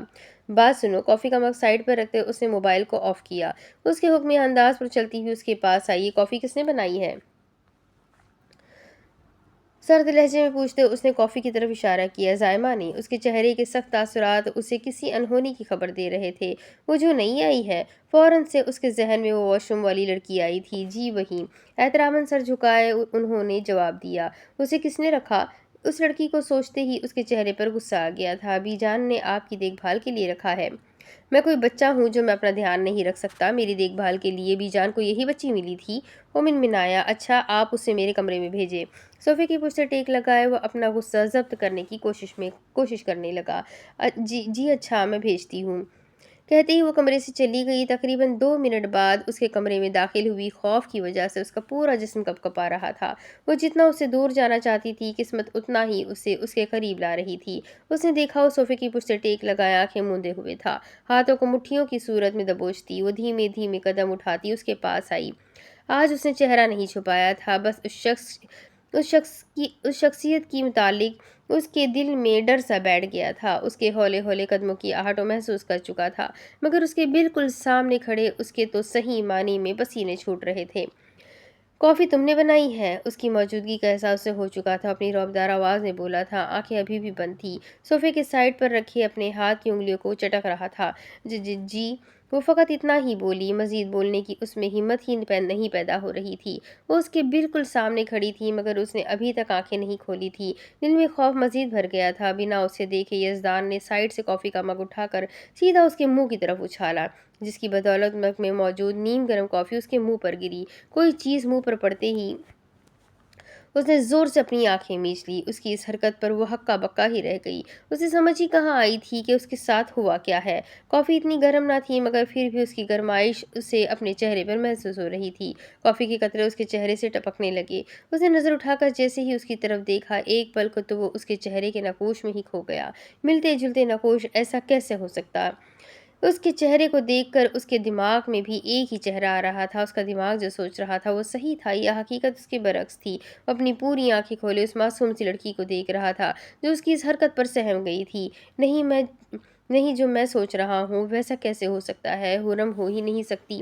بات سنو! کافی کا مگ سائیڈ پر رکھتے اس نے موبائل کو آف کیا۔ اس کے حکم انداز پر چلتی ہوئی اس کے پاس آئی۔ یہ کافی کس نے بنائی ہے؟ سرد لہجے میں پوچھتے اس نے کافی کی طرف اشارہ کیا۔ زائمہ نے۔ اس کے چہرے کے سخت تاثرات اسے کسی انہونی کی خبر دے رہے تھے۔ وہ جو نئی آئی ہے؟ فوراً سے اس کے ذہن میں وہ واش روم والی لڑکی آئی تھی۔ جی وہی۔ احتراماً سر جھکائے انہوں نے جواب دیا۔ اسے کس نے رکھا؟ اس لڑکی کو سوچتے ہی اس کے چہرے پر غصہ آ گیا تھا۔ بی جان نے آپ کی دیکھ بھال کے لیے رکھا ہے۔ میں کوئی بچہ ہوں جو میں اپنا دھیان نہیں رکھ سکتا؟ میری دیکھ بھال کے لیے بی جان کو یہی بچی ملی تھی؟ وہ منمنایا۔ اچھا آپ اسے میرے کمرے میں بھیجے۔ صوفے کی پشت سے ٹیک لگائے وہ اپنا غصہ ضبط کرنے کی کوشش کرنے لگا۔ جی اچھا میں بھیجتی ہوں، کہتے ہی وہ کمرے سے چلی گئی۔ تقریباً 2 منٹ بعد اس کے کمرے میں داخل ہوئی۔ خوف کی وجہ سے اس کا پورا جسم کپکپا رہا تھا۔ وہ جتنا اس سے دور جانا چاہتی تھی قسمت اتنا ہی اسے اس کے قریب لا رہی تھی۔ اس نے دیکھا وہ صوفے کی پشت سے ٹیک لگائے آنکھیں موندے ہوئے تھا، ہاتھوں کو مٹھیوں کی صورت میں دبوچتی وہ دھیمے دھیمے قدم اٹھاتی اس کے پاس آئی۔ آج اس نے چہرہ نہیں چھپایا تھا، بس اس شخصیت کی متعلق اس کے دل میں ڈر سا بیٹھ گیا تھا۔ اس کے ہولے ہولے قدموں کی آہٹ وہ محسوس کر چکا تھا، مگر اس کے بالکل سامنے کھڑے اس کے تو صحیح معنی میں پسینے چھوٹ رہے تھے۔ کافی تم نے بنائی ہے؟ اس کی موجودگی کا احساس اسے ہو چکا تھا۔ اپنی رعبدار آواز میں بولا تھا، آنکھیں ابھی بھی بند تھیں۔ صوفے کے سائیڈ پر رکھے اپنے ہاتھ کی انگلیوں کو چٹک رہا تھا۔ جی وہ فقط اتنا ہی بولی، مزید بولنے کی اس میں ہمت ہی نہیں پیدا ہو رہی تھی۔ وہ اس کے بالکل سامنے کھڑی تھی مگر اس نے ابھی تک آنکھیں نہیں کھولی تھی۔ دل میں خوف مزید بھر گیا تھا۔ بنا اسے دیکھے یزدان نے سائیڈ سے کافی کا مگ اٹھا کر سیدھا اس کے منہ کی طرف اچھالا، جس کی بدولت مگ میں موجود نیم گرم کافی اس کے منہ پر گری۔ کوئی چیز منہ پر پڑتے ہی اس نے زور سے اپنی آنکھیں میچ لی۔ اس کی اس حرکت پر وہ ہکا بکا ہی رہ گئی۔ اسے سمجھ ہی کہاں آئی تھی کہ اس کے ساتھ ہوا کیا ہے۔ کافی اتنی گرم نہ تھی مگر پھر بھی اس کی گرمائش اسے اپنے چہرے پر محسوس ہو رہی تھی۔ کافی کے قطرے اس کے چہرے سے ٹپکنے لگے۔ اس نے نظر اٹھا کر جیسے ہی اس کی طرف دیکھا، ایک پل کو تو وہ اس کے چہرے کے نقوش میں ہی کھو گیا۔ ملتے جلتے نقوش، ایسا کیسے ہو سکتا؟ اس کے چہرے کو دیکھ کر اس کے دماغ میں بھی ایک ہی چہرہ آ رہا تھا۔ اس کا دماغ جو سوچ رہا تھا وہ صحیح تھا یا حقیقت اس کے برعکس تھی؟ وہ اپنی پوری آنکھیں کھولے اس معصوم سی لڑکی کو دیکھ رہا تھا جو اس کی اس حرکت پر سہم گئی تھی۔ نہیں جو میں سوچ رہا ہوں ویسا کیسے ہو سکتا ہے؟ حورم ہو ہی نہیں سکتی۔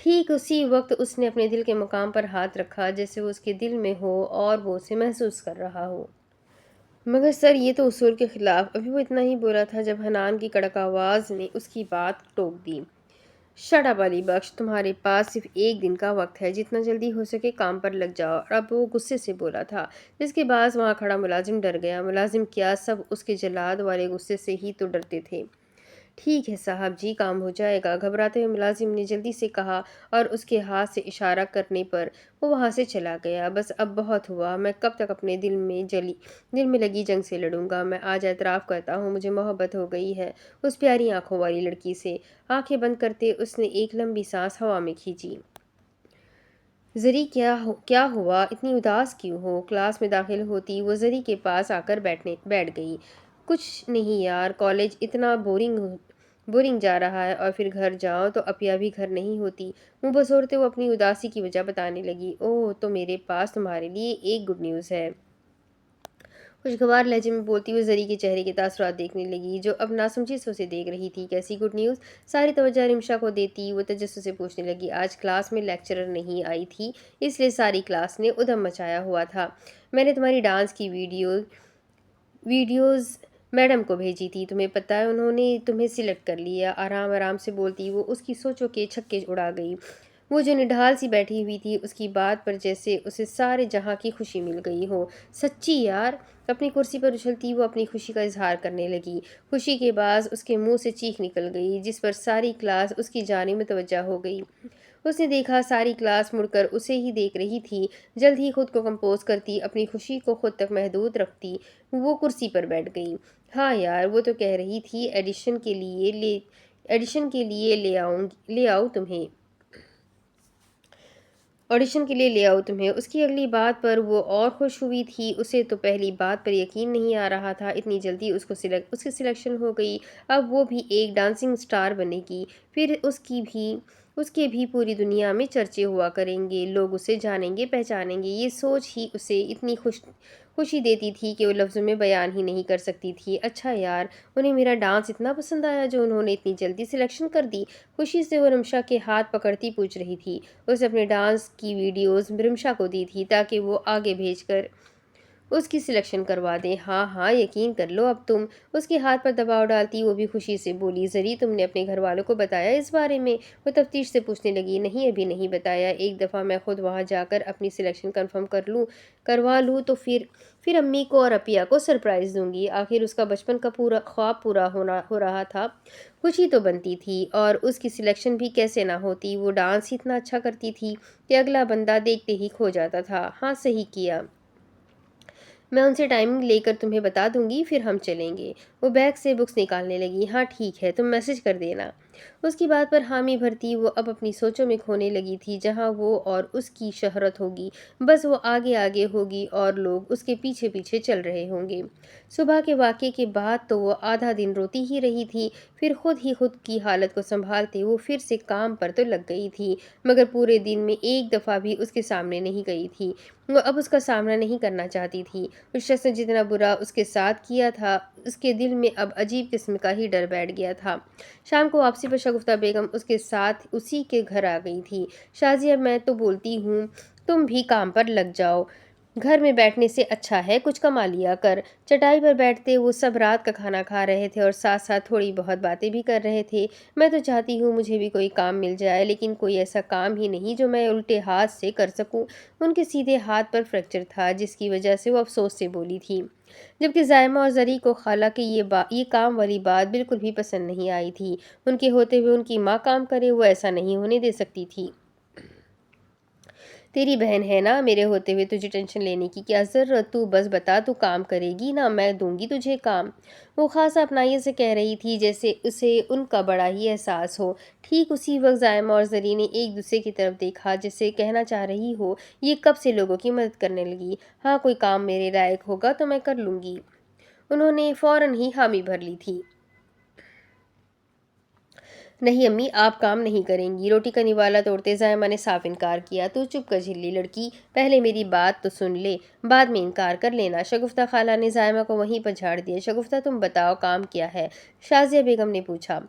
ٹھیک اسی وقت اس نے اپنے دل کے مقام پر ہاتھ رکھا، جیسے وہ اس کے دل میں ہو اور وہ اسے محسوس کر رہا ہو۔ مگر سر، یہ تو اصول کے خلاف۔ ابھی وہ اتنا ہی بولا تھا جب حنان کی کڑک آواز نے اس کی بات ٹوک دی۔ شٹ اپ علی بخش، تمہارے پاس صرف ایک دن کا وقت ہے، جتنا جلدی ہو سکے کام پر لگ جاؤ۔ اور اب وہ غصے سے بولا تھا، جس کے بعد وہاں کھڑا ملازم ڈر گیا۔ ملازم کیا، سب اس کے جلاد والے غصے سے ہی تو ڈرتے تھے۔ ٹھیک ہے صاحب جی، کام ہو جائے گا، گھبراتے ہوئے ملازم نے جلدی سے کہا، اور اس کے ہاتھ سے اشارہ کرنے پر وہ وہاں سے چلا گیا۔ بس اب بہت ہوا، میں کب تک اپنے دل میں لگی جنگ سے لڑوں گا؟ میں آج اعتراف کرتا ہوں، مجھے محبت ہو گئی ہے اس پیاری آنکھوں والی لڑکی سے۔ آنکھیں بند کرتے اس نے ایک لمبی سانس ہوا میں کھینچی۔ زری، کیا ہوا؟ اتنی اداس کیوں ہو؟ کلاس میں داخل ہوتی وہ زری کے پاس آ کر بیٹھ گئی۔ کچھ نہیں یار، کالج اتنا بورنگ جا رہا ہے، اور پھر گھر جاؤ تو اپیا بھی گھر نہیں ہوتی۔ منہ بسورتے وہ اپنی اداسی کی وجہ بتانے لگی۔ اوہ، تو میرے پاس تمہارے لیے ایک گڈ نیوز ہے۔ خوشگوار لہجے میں بولتی ہوئی زری کے چہرے کے تاثرات دیکھنے لگی، جو اب ناسمجھی سے اسے دیکھ رہی تھی۔ کیسی گڈ نیوز؟ ساری توجہ رمشا کو دیتی وہ تجسس سے پوچھنے لگی۔ آج کلاس میں لیکچرر نہیں آئی تھی، اس لیے ساری کلاس نے ادھم مچایا ہوا تھا۔ میں نے تمہاری ڈانس کی ویڈیوز میڈم کو بھیجی تھی، تمہیں پتہ ہے انہوں نے تمہیں سلیکٹ کر لیا۔ آرام آرام سے بولتی وہ اس کی سوچوں کے چھکے اڑا گئی۔ وہ جو نڈھال سی بیٹھی ہوئی تھی، اس کی بات پر جیسے اسے سارے جہاں کی خوشی مل گئی ہو۔ سچی یار؟ اپنی کرسی پر اچھلتی وہ اپنی خوشی کا اظہار کرنے لگی۔ خوشی کے باعث اس کے منہ سے چیخ نکل گئی، جس پر ساری کلاس اس کی جانب متوجہ ہو گئی۔ اس نے دیکھا ساری کلاس مڑ کر اسے ہی دیکھ رہی تھی۔ جلد ہی خود کو کمپوز کرتی، اپنی خوشی کو خود تک محدود رکھتی، وہ کرسی پر بیٹھ گئی۔ ہاں یار، وہ تو کہہ رہی تھی ایڈیشن کے لیے لے آؤ تمہیں۔ آڈیشن کے لیے لے آؤ تمہیں۔ اس کی اگلی بات پر وہ اور خوش ہوئی تھی۔ اسے تو پہلی بات پر یقین نہیں آ رہا تھا، اتنی جلدی اس کی سلیکشن ہو گئی۔ اب وہ بھی ایک ڈانسنگ سٹار بنے گی، پھر اس کے بھی پوری دنیا میں چرچے ہوا کریں گے، لوگ اسے جانیں گے، پہچانیں گے۔ یہ سوچ ہی اسے اتنی خوشی دیتی تھی کہ وہ لفظوں میں بیان ہی نہیں کر سکتی تھی۔ اچھا یار، انہیں میرا ڈانس اتنا پسند آیا جو انہوں نے اتنی جلدی سلیکشن کر دی؟ خوشی سے وہ رمشا کے ہاتھ پکڑتی پوچھ رہی تھی۔ اس نے اپنے ڈانس کی ویڈیوز رمشا کو دی تھی تاکہ وہ آگے بھیج کر اس کی سلیکشن کروا دیں۔ ہاں ہاں، یقین کر لو اب تم۔ اس کے ہاتھ پر دباؤ ڈالتی وہ بھی خوشی سے بولی۔ زری، تم نے اپنے گھر والوں کو بتایا اس بارے میں؟ وہ تفتیش سے پوچھنے لگی۔ نہیں، ابھی نہیں بتایا۔ ایک دفعہ میں خود وہاں جا کر اپنی سلیکشن کنفرم کروا لوں تو پھر امی کو اور اپیا کو سرپرائز دوں گی۔ آخر اس کا بچپن کا خواب پورا ہو رہا تھا۔ خوشی تو بنتی تھی، اور اس کی سلیکشن بھی کیسے نہ ہوتی۔ وہ ڈانس ہی اتنا اچھا کرتی تھی کہ اگلا بندہ دیکھتے ہی کھو جاتا تھا۔ ہاں، صحیح کیا۔ میں ان سے ٹائمنگ لے کر تمہیں بتا دوں گی، پھر ہم چلیں گے۔ وہ بیگ سے بکس نکالنے لگی۔ ہاں ٹھیک ہے، تم میسج کر دینا۔ اس کی بات پر حامی بھرتی وہ اب اپنی سوچوں میں کھونے لگی تھی، جہاں وہ اور اس کی شہرت ہوگی۔ بس وہ آگے آگے ہوگی اور لوگ اس کے پیچھے پیچھے چل رہے ہوں گے۔ صبح کے واقعے کے بعد تو وہ آدھا دن روتی ہی رہی تھی، پھر خود کی حالت کو سنبھالتے وہ پھر سے کام پر تو لگ گئی تھی، مگر پورے دن میں ایک دفعہ بھی اس کے سامنے نہیں گئی تھی۔ وہ اب اس کا سامنا نہیں کرنا چاہتی تھی۔ اس شخص نے جتنا برا اس کے ساتھ کیا تھا، اس کے دل میں اب عجیب قسم کا ہی ڈر بیٹھ گیا تھا۔ شام کو واپسی پر شگفتہ بیگم اس کے ساتھ اسی کے گھر آ گئی تھی۔ شازیہ، میں تو بولتی ہوں تم بھی کام پر لگ جاؤ، گھر میں بیٹھنے سے اچھا ہے کچھ کما لیا کر۔ چٹائی پر بیٹھتے وہ سب رات کا کھانا کھا رہے تھے اور ساتھ ساتھ تھوڑی بہت باتیں بھی کر رہے تھے۔ میں تو چاہتی ہوں مجھے بھی کوئی کام مل جائے، لیکن کوئی ایسا کام ہی نہیں جو میں الٹے ہاتھ سے کر سکوں۔ ان کے سیدھے ہاتھ پر فریکچر تھا، جس کی وجہ سے وہ افسوس سے بولی تھی، جبکہ زائمہ اور زری کو خالہ کی یہ کام والی بات بالکل بھی پسند نہیں آئی تھی۔ ان کے ہوتے ہوئے ان کی ماں کام کرے، وہ ایسا نہیں ہونے دے سکتی تھی۔ تیری بہن ہے نا، میرے ہوتے ہوئے تجھے ٹینشن لینے کی کیا ضرورت؟ تو بس بتا، تو کام کرے گی نا، میں دوں گی تجھے کام۔ وہ خاصا اپنائیت سے کہہ رہی تھی، جیسے اسے ان کا بڑا ہی احساس ہو۔ ٹھیک اسی وقت زائمہ اور زری نے ایک دوسرے کی طرف دیکھا، جیسے کہنا چاہ رہی ہو یہ کب سے لوگوں کی مدد کرنے لگی۔ ہاں، کوئی کام میرے لائق ہوگا تو میں کر لوں گی۔ انہوں نے فوراً ہی حامی بھر لی تھی۔ نہیں امی، آپ کام نہیں کریں گی۔ روٹی کا نوالا توڑتے زائمہ نے صاف انکار کیا۔ تو چپ کر جھلی لڑکی، پہلے میری بات تو سن لے، بعد میں انکار کر لینا۔ شگفتہ خالہ نے زائمہ کو وہیں پر جھاڑ دیا۔ شگفتہ، تم بتاؤ کام کیا ہے؟ شازیہ بیگم نے پوچھا۔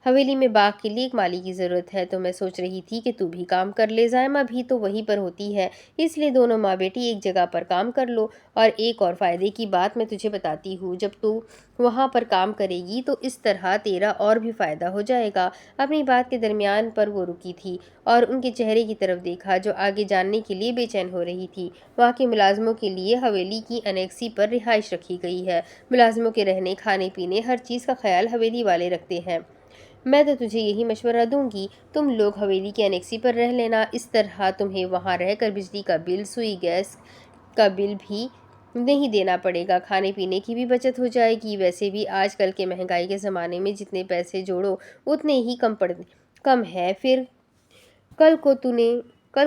حویلی میں باغ کے لیے ایک مالی کی ضرورت ہے، تو میں سوچ رہی تھی کہ تو بھی کام کر لے، زائمہ بھی تو وہیں پر ہوتی ہے، اس لیے دونوں ماں بیٹی ایک جگہ پر کام کر لو۔ اور ایک اور فائدے کی بات میں تجھے بتاتی ہوں، جب تو وہاں پر کام کرے گی تو اس طرح تیرا اور بھی فائدہ ہو جائے گا۔ اپنی بات کے درمیان پر وہ رکی تھی اور ان کے چہرے کی طرف دیکھا جو آگے جاننے کے لیے بے چین ہو رہی تھی۔ وہاں کے ملازموں کے لیے حویلی کی انیکسی پر رہائش رکھی گئی ہے۔ ملازموں کے رہنے، کھانے پینے، ہر چیز کا خیال حویلی والے رکھتے ہیں۔ میں تو تجھے یہی مشورہ دوں گی، تم لوگ حویلی کی انیکسی پر رہ لینا، اس طرح تمہیں وہاں رہ کر بجلی کا بل، سوئی گیس کا بل بھی نہیں دینا پڑے گا، کھانے پینے کی بھی بچت ہو جائے گی۔ ویسے بھی آج کل کے مہنگائی کے زمانے میں جتنے پیسے جوڑو اتنے ہی کم ہے، پھر کل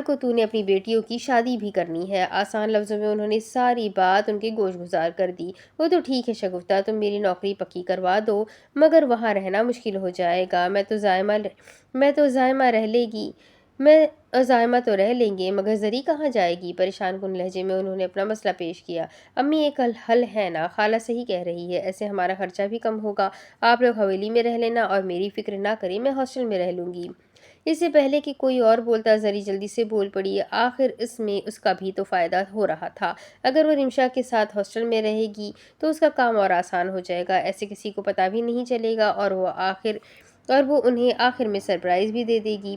کو تو نے اپنی بیٹیوں کی شادی بھی کرنی ہے۔ آسان لفظوں میں انہوں نے ساری بات ان کے گوش گزار کر دی۔ وہ تو ٹھیک ہے شگفتہ، تم میری نوکری پکی کروا دو، مگر وہاں رہنا مشکل ہو جائے گا۔ زائمہ تو رہ لیں گے، مگر زری کہاں جائے گی؟ پریشان کن لہجے میں انہوں نے اپنا مسئلہ پیش کیا۔ امی ایک حل ہے نا، خالہ صحیح کہہ رہی ہے، ایسے ہمارا خرچہ بھی کم ہوگا۔ آپ لوگ حویلی میں رہ لینا اور میری فکر نہ کریں، میں ہاسٹل میں رہ لوں گی۔ اس سے پہلے کہ کوئی اور بولتا زری جلدی سے بول پڑی، آخر اس میں اس کا بھی تو فائدہ ہو رہا تھا۔ اگر وہ رمشا کے ساتھ ہاسٹل میں رہے گی تو اس کا کام اور آسان ہو جائے گا، ایسے کسی کو پتہ بھی نہیں چلے گا اور وہ انہیں آخر میں سرپرائز بھی دے دے گی۔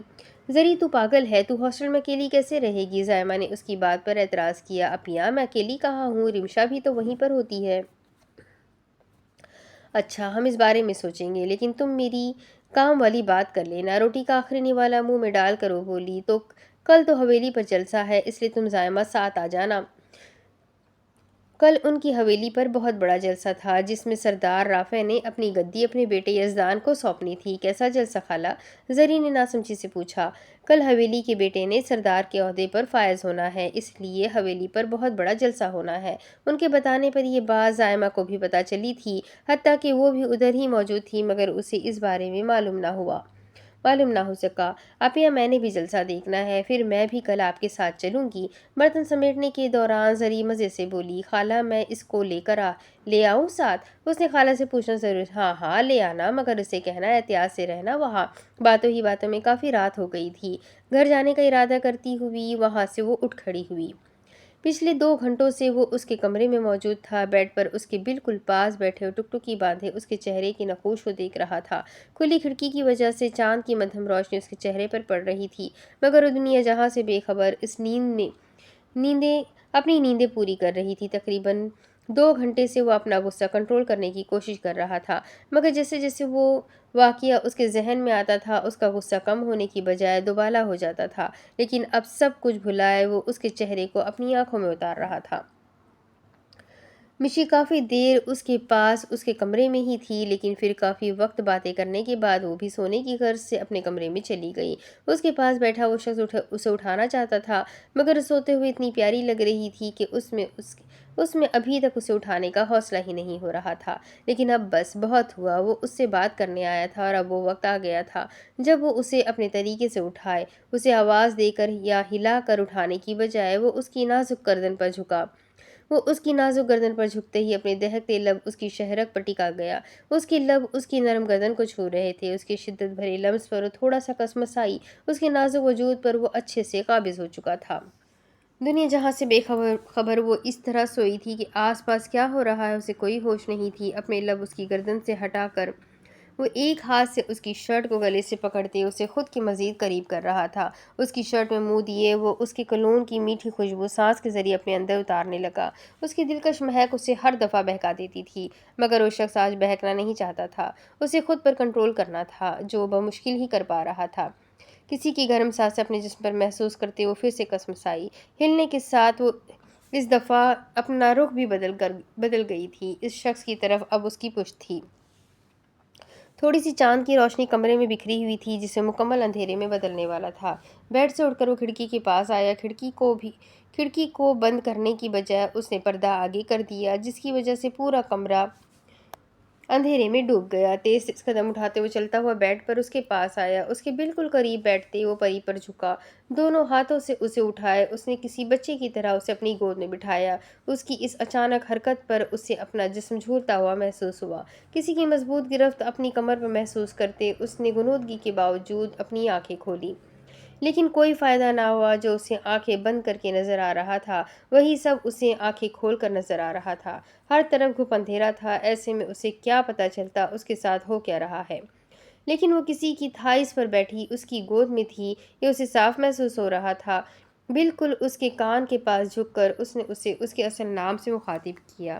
زری تو پاگل ہے، تو ہاسٹل میں اکیلی کیسے رہے گی؟ زائمہ نے اس کی بات پر اعتراض کیا۔ اپیاں، میں اکیلی کہاں ہوں، رمشا بھی تو وہیں پر ہوتی ہے۔ اچھا، ہم اس بارے میں سوچیں گے، لیکن تم میری کام والی بات کر لینا۔ روٹی کا آخری نوالا منہ میں ڈال کر وہ بولی۔ تو کل تو حویلی پر جلسہ ہے، اس لیے تم زائمہ ساتھ آ جانا۔ کل ان کی حویلی پر بہت بڑا جلسہ تھا، جس میں سردار رافع نے اپنی گدی اپنے بیٹے یزدان کو سونپنی تھی۔ کیسا جلسہ خالہ؟ زری نے ناسمجھی سے پوچھا۔ کل حویلی کے بیٹے نے سردار کے عہدے پر فائز ہونا ہے، اس لیے حویلی پر بہت بڑا جلسہ ہونا ہے۔ ان کے بتانے پر یہ بات زائمہ کو بھی پتہ چلی تھی، حتیٰ کہ وہ بھی ادھر ہی موجود تھی، مگر اسے اس بارے میں معلوم نہ ہو سکا۔ اپیا، میں نے بھی جلسہ دیکھنا ہے، پھر میں بھی کل آپ کے ساتھ چلوں گی۔ برتن سمیٹنے کے دوران زری مزے سے بولی۔ خالہ، میں اس کو لے آؤں ساتھ؟ اس نے خالہ سے پوچھنا ضرور۔ ہاں ہاں لے آنا، مگر اسے کہنا احتیاط سے رہنا وہاں۔ باتوں ہی باتوں میں کافی رات ہو گئی تھی۔ گھر جانے کا ارادہ کرتی ہوئی وہاں سے وہ اٹھ کھڑی ہوئی۔ پچھلے 2 گھنٹوں سے وہ اس کے کمرے میں موجود تھا، بیڈ پر اس کے بالکل پاس بیٹھے اور ٹکٹکی باندھے اس کے چہرے کی نقوش کو دیکھ رہا تھا۔ کھلی کھڑکی کی وجہ سے چاند کی مدھم روشنی اس کے چہرے پر پڑ رہی تھی، مگر وہ دنیا جہاں سے بے خبر اس اپنی نیندیں پوری کر رہی تھی۔ تقریباً 2 گھنٹے سے وہ اپنا غصہ کنٹرول کرنے کی کوشش کر رہا تھا، مگر جیسے جیسے وہ واقعہ اس کے ذہن میں آتا تھا اس کا غصہ کم ہونے کی بجائے دوبالا ہو جاتا تھا۔ لیکن اب سب کچھ بھلائے وہ اس کے چہرے کو اپنی آنکھوں میں اتار رہا تھا۔ مشی کافی دیر اس کے پاس اس کے کمرے میں ہی تھی، لیکن پھر کافی وقت باتیں کرنے کے بعد وہ بھی سونے کی غرض سے اپنے کمرے میں چلی گئی۔ اس کے پاس بیٹھا وہ شخص اسے اٹھانا چاہتا تھا، مگر سوتے ہوئے اتنی پیاری لگ رہی تھی کہ اس میں ابھی تک اسے اٹھانے کا حوصلہ ہی نہیں ہو رہا تھا۔ لیکن اب بس بہت ہوا، وہ اس سے بات کرنے آیا تھا اور اب وہ وقت آ گیا تھا جب وہ اسے اپنے طریقے سے اٹھائے۔ اسے آواز دے کر یا ہلا کر اٹھانے کی بجائے وہ اس کی نازک گردن پر جھکا۔ وہ اس کی نازک گردن پر جھکتے ہی اپنے دہکتے لب اس کی شہرک پر ٹکا گیا۔ اس کے لب اس کی نرم گردن کو چھو رہے تھے، اس کے شدت بھرے لمس پر وہ تھوڑا سا کسمسائی، اس کے نازک وجود پر وہ اچھے سے قابض ہو چکا تھا۔ دنیا جہاں سے بے خبر وہ اس طرح سوئی تھی کہ آس پاس کیا ہو رہا ہے اسے کوئی ہوش نہیں تھی۔ اپنے لب اس کی گردن سے ہٹا کر وہ ایک ہاتھ سے اس کی شرٹ کو گلے سے پکڑتے اسے خود کے مزید قریب کر رہا تھا۔ اس کی شرٹ میں منہ دیے وہ اس کے کولون کی میٹھی خوشبو سانس کے ذریعے اپنے اندر اتارنے لگا۔ اس کی دلکش مہک اسے ہر دفعہ بہکا دیتی تھی، مگر وہ شخص آج بہکنا نہیں چاہتا تھا، اسے خود پر کنٹرول کرنا تھا، جو بمشکل ہی کر پا رہا تھا۔ کسی کی گرم سانسیں اپنے جسم پر محسوس کرتے وہ پھر سے کسمسائی۔ ہلنے کے ساتھ وہ اس دفعہ اپنا رخ بھی بدل گئی تھی۔ اس شخص کی طرف اب اس کی پشت تھی۔ تھوڑی سی چاند کی روشنی کمرے میں بکھری ہوئی تھی، جسے مکمل اندھیرے میں بدلنے والا تھا۔ بیڈ سے اٹھ کر وہ کھڑکی کے پاس آیا۔ کھڑکی کو بند کرنے کی بجائے اس نے پردہ آگے کر دیا، جس کی وجہ سے پورا کمرہ اندھیرے میں ڈوب گیا۔ تیز تیز قدم اٹھاتے وہ چلتا ہوا بیڈ پر اس کے پاس آیا۔ اس کے بالکل قریب بیٹھتے وہ پری پر جھکا، دونوں ہاتھوں سے اسے اٹھائے۔ اس نے کسی بچے کی طرح اسے اپنی گود میں بٹھایا۔ اس کی اس اچانک حرکت پر اسے اپنا جسم جھولتا ہوا محسوس ہوا۔ کسی کی مضبوط گرفت اپنی کمر پر محسوس کرتے اس نے غنودگی کے باوجود اپنی آنکھیں کھولی، لیکن کوئی فائدہ نہ ہوا۔ جو اسے آنکھیں بند کر کے نظر آ رہا تھا وہی سب اسے آنکھیں کھول کر نظر آ رہا تھا۔ ہر طرف گھپ اندھیرا تھا، ایسے میں اسے کیا پتہ چلتا اس کے ساتھ ہو کیا رہا ہے۔ لیکن وہ کسی کی تھائس پر بیٹھی اس کی گود میں تھی، یہ اسے صاف محسوس ہو رہا تھا۔ بالکل اس کے کان کے پاس جھک کر اس نے اسے اس کے اصل نام سے مخاطب کیا،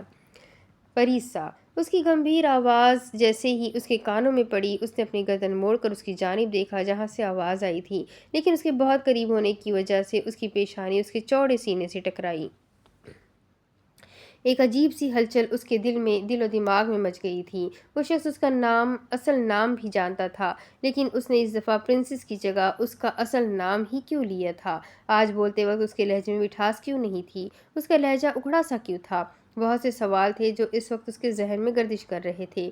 پریسا۔ اس کی گمبھیر آواز جیسے ہی اس کے کانوں میں پڑی، اس نے اپنی گردن موڑ کر اس کی جانب دیکھا جہاں سے آواز آئی تھی، لیکن اس کے بہت قریب ہونے کی وجہ سے اس کی پیشانی اس کے چوڑے سینے سے ٹکرائی۔ ایک عجیب سی ہلچل اس کے دل و دماغ میں مچ گئی تھی۔ وہ شخص اس کا اصل نام بھی جانتا تھا، لیکن اس نے اس دفعہ پرنسس کی جگہ اس کا اصل نام ہی کیوں لیا تھا؟ آج بولتے وقت اس کے لہجے میں مٹھاس کیوں نہیں تھی؟ اس کا لہجہ اکھڑا سا کیوں تھا؟ بہت سے سوال تھے جو اس وقت اس کے ذہن میں گردش کر رہے تھے۔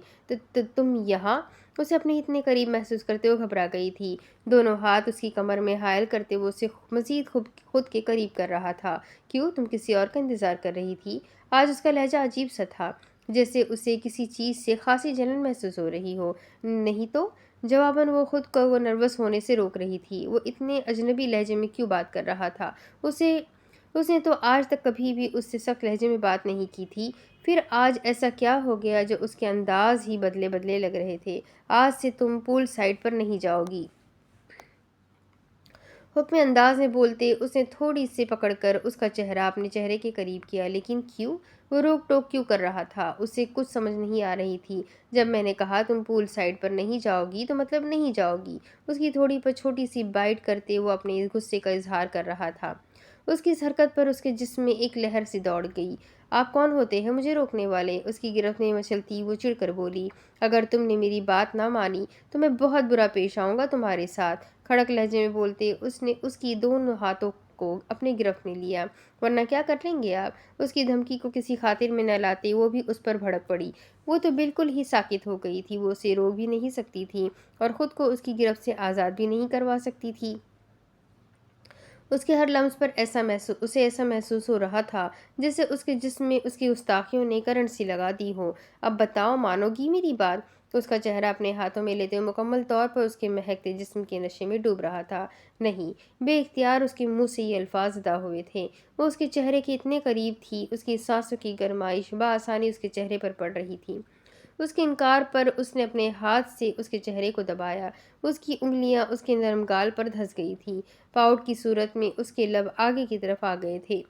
تم یہاں؟ اسے اپنے اتنے قریب محسوس کرتے وہ گھبرا گئی تھی۔ دونوں ہاتھ اس کی کمر میں حائل کرتے وہ اسے مزید خود کے قریب کر رہا تھا۔ کیوں؟ تم کسی اور کا انتظار کر رہی تھی؟ آج اس کا لہجہ عجیب سا تھا، جیسے اسے کسی چیز سے خاصی جلن محسوس ہو رہی ہو۔ نہیں تو؟ جواباً وہ خود کو وہ نروس ہونے سے روک رہی تھی۔ وہ اتنے اجنبی لہجے میں کیوں بات کر رہا تھا؟ اس نے تو آج تک کبھی بھی اس سے سخت لہجے میں بات نہیں کی تھی، پھر آج ایسا کیا ہو گیا جو اس کے انداز ہی بدلے لگ رہے تھے؟ آج سے تم پول سائڈ پر نہیں جاؤ گی، حکم انداز میں بولتے اس نے تھوڑی سے پکڑ کر اس کا چہرہ اپنے چہرے کے قریب کیا۔ لیکن کیوں؟ وہ روک ٹوک کیوں کر رہا تھا؟ اسے کچھ سمجھ نہیں آ رہی تھی۔ جب میں نے کہا تم پول سائڈ پر نہیں جاؤ گی تو مطلب نہیں جاؤ گی۔ اس کی تھوڑی پر چھوٹی سی بائٹ کرتے وہ اپنے غصے کا اظہار کر رہا تھا۔ اس کی اس حرکت پر اس کے جسم میں ایک لہر سی دوڑ گئی۔ آپ کون ہوتے ہیں مجھے روکنے والے؟ اس کی گرفت میں مچلتی وہ چڑ کر بولی، اگر تم نے میری بات نہ مانی تو میں بہت برا پیش آؤں گا تمہارے ساتھ۔ کھڑک لہجے میں بولتے اس نے اس کی دونوں ہاتھوں کو اپنے گرفت میں لیا۔ ورنہ کیا کر لیں گے آپ؟ اس کی دھمکی کو کسی خاطر میں نہ لاتے وہ بھی اس پر بھڑک پڑی۔ وہ تو بالکل ہی ساکت ہو گئی تھی، وہ اسے روک بھی نہیں سکتی تھی اور خود کو اس کی گرفت سے آزاد بھی نہیں کروا سکتی تھی۔ اس کے ہر لمس پر اسے ایسا محسوس ہو رہا تھا جیسے اس کے جسم میں اس کی گستاخیوں نے کرنٹ سی لگا دی ہو۔ اب بتاؤ، مانو گی میری بات؟ اس کا چہرہ اپنے ہاتھوں میں لیتے مکمل طور پر اس کے مہکتے جسم کے نشے میں ڈوب رہا تھا۔ نہیں، بے اختیار اس کے منہ سے یہ الفاظ ادا ہوئے تھے۔ وہ اس کے چہرے کے اتنے قریب تھی، اس کی سانسوں کی گرمائش بآسانی اس کے چہرے پر پڑ رہی تھی۔ اس کے انکار پر اس نے اپنے ہاتھ سے اس کے چہرے کو دبایا۔ اس کی انگلیاں اس کے نرم گال پر دھس گئی تھیں، پاؤٹ کی صورت میں اس کے لب آگے کی طرف آ گئے تھے۔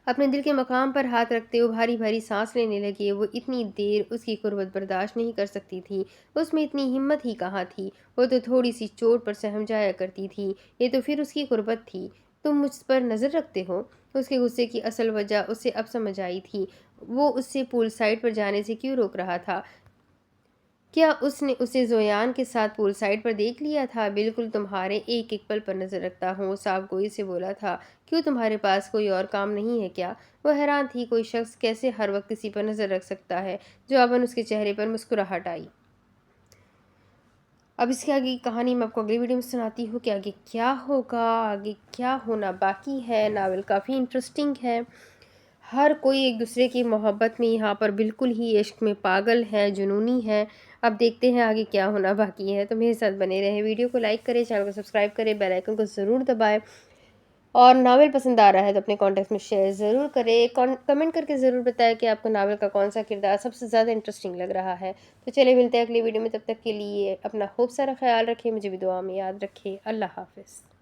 اپنے دل کے مقام پر ہاتھ رکھتے وہ بھاری بھاری سانس لینے لگے۔ وہ اتنی دیر اس کی قربت برداشت نہیں کر سکتی تھی، اس میں اتنی ہمت ہی کہاں تھی؟ وہ تو تھوڑی سی چوٹ پر سہم جایا کرتی تھی، یہ تو پھر اس کی قربت تھی۔ تم مجھ پر نظر رکھتے ہو؟ اس کے غصے کی اصل وجہ اسے اب سمجھ آئی تھی۔ وہ اس سے پول سائڈ پر جانے سے کیوں روک رہا تھا؟ کیا اس نے اسے زویان کے ساتھ پول سائڈ پر دیکھ لیا تھا؟ بالکل تمہارے ایک ایک پل پر نظر رکھتا ہوں، صاف گوئی سے بولا تھا۔ کیوں تمہارے پاس کوئی اور کام نہیں ہے کیا؟ وہ حیران تھی، کوئی شخص کیسے ہر وقت کسی پر نظر رکھ سکتا ہے؟ جواباً اس کے چہرے پر مسکراہٹ آئی۔ اب اس کے آگے کی کہانی میں آپ کو اگلی ویڈیو میں سناتی ہوں کہ آگے کیا ہوگا، آگے کیا ہونا باقی ہے۔ ناول کافی انٹرسٹنگ ہے، ہر کوئی ایک دوسرے کی محبت میں یہاں پر بالکل ہی عشق میں پاگل ہے، جنونی ہے۔ اب دیکھتے ہیں آگے کیا ہونا باقی ہے، تو میرے ساتھ بنے رہیں۔ ویڈیو کو لائک کریں، چینل کو سبسکرائب کریں، بیل آئیکن کو ضرور دبائیں، اور ناول پسند آ رہا ہے تو اپنے کانٹیکٹ میں شیئر ضرور کریں۔ کمنٹ کر کے ضرور بتائیں کہ آپ کو ناول کا کون سا کردار سب سے زیادہ انٹرسٹنگ لگ رہا ہے۔ تو چلے ملتے ہیں اگلی ویڈیو میں، تب تک کے لیے اپنا خوب سارا خیال رکھیں، مجھے بھی دعا میں یاد رکھیں۔ اللہ حافظ۔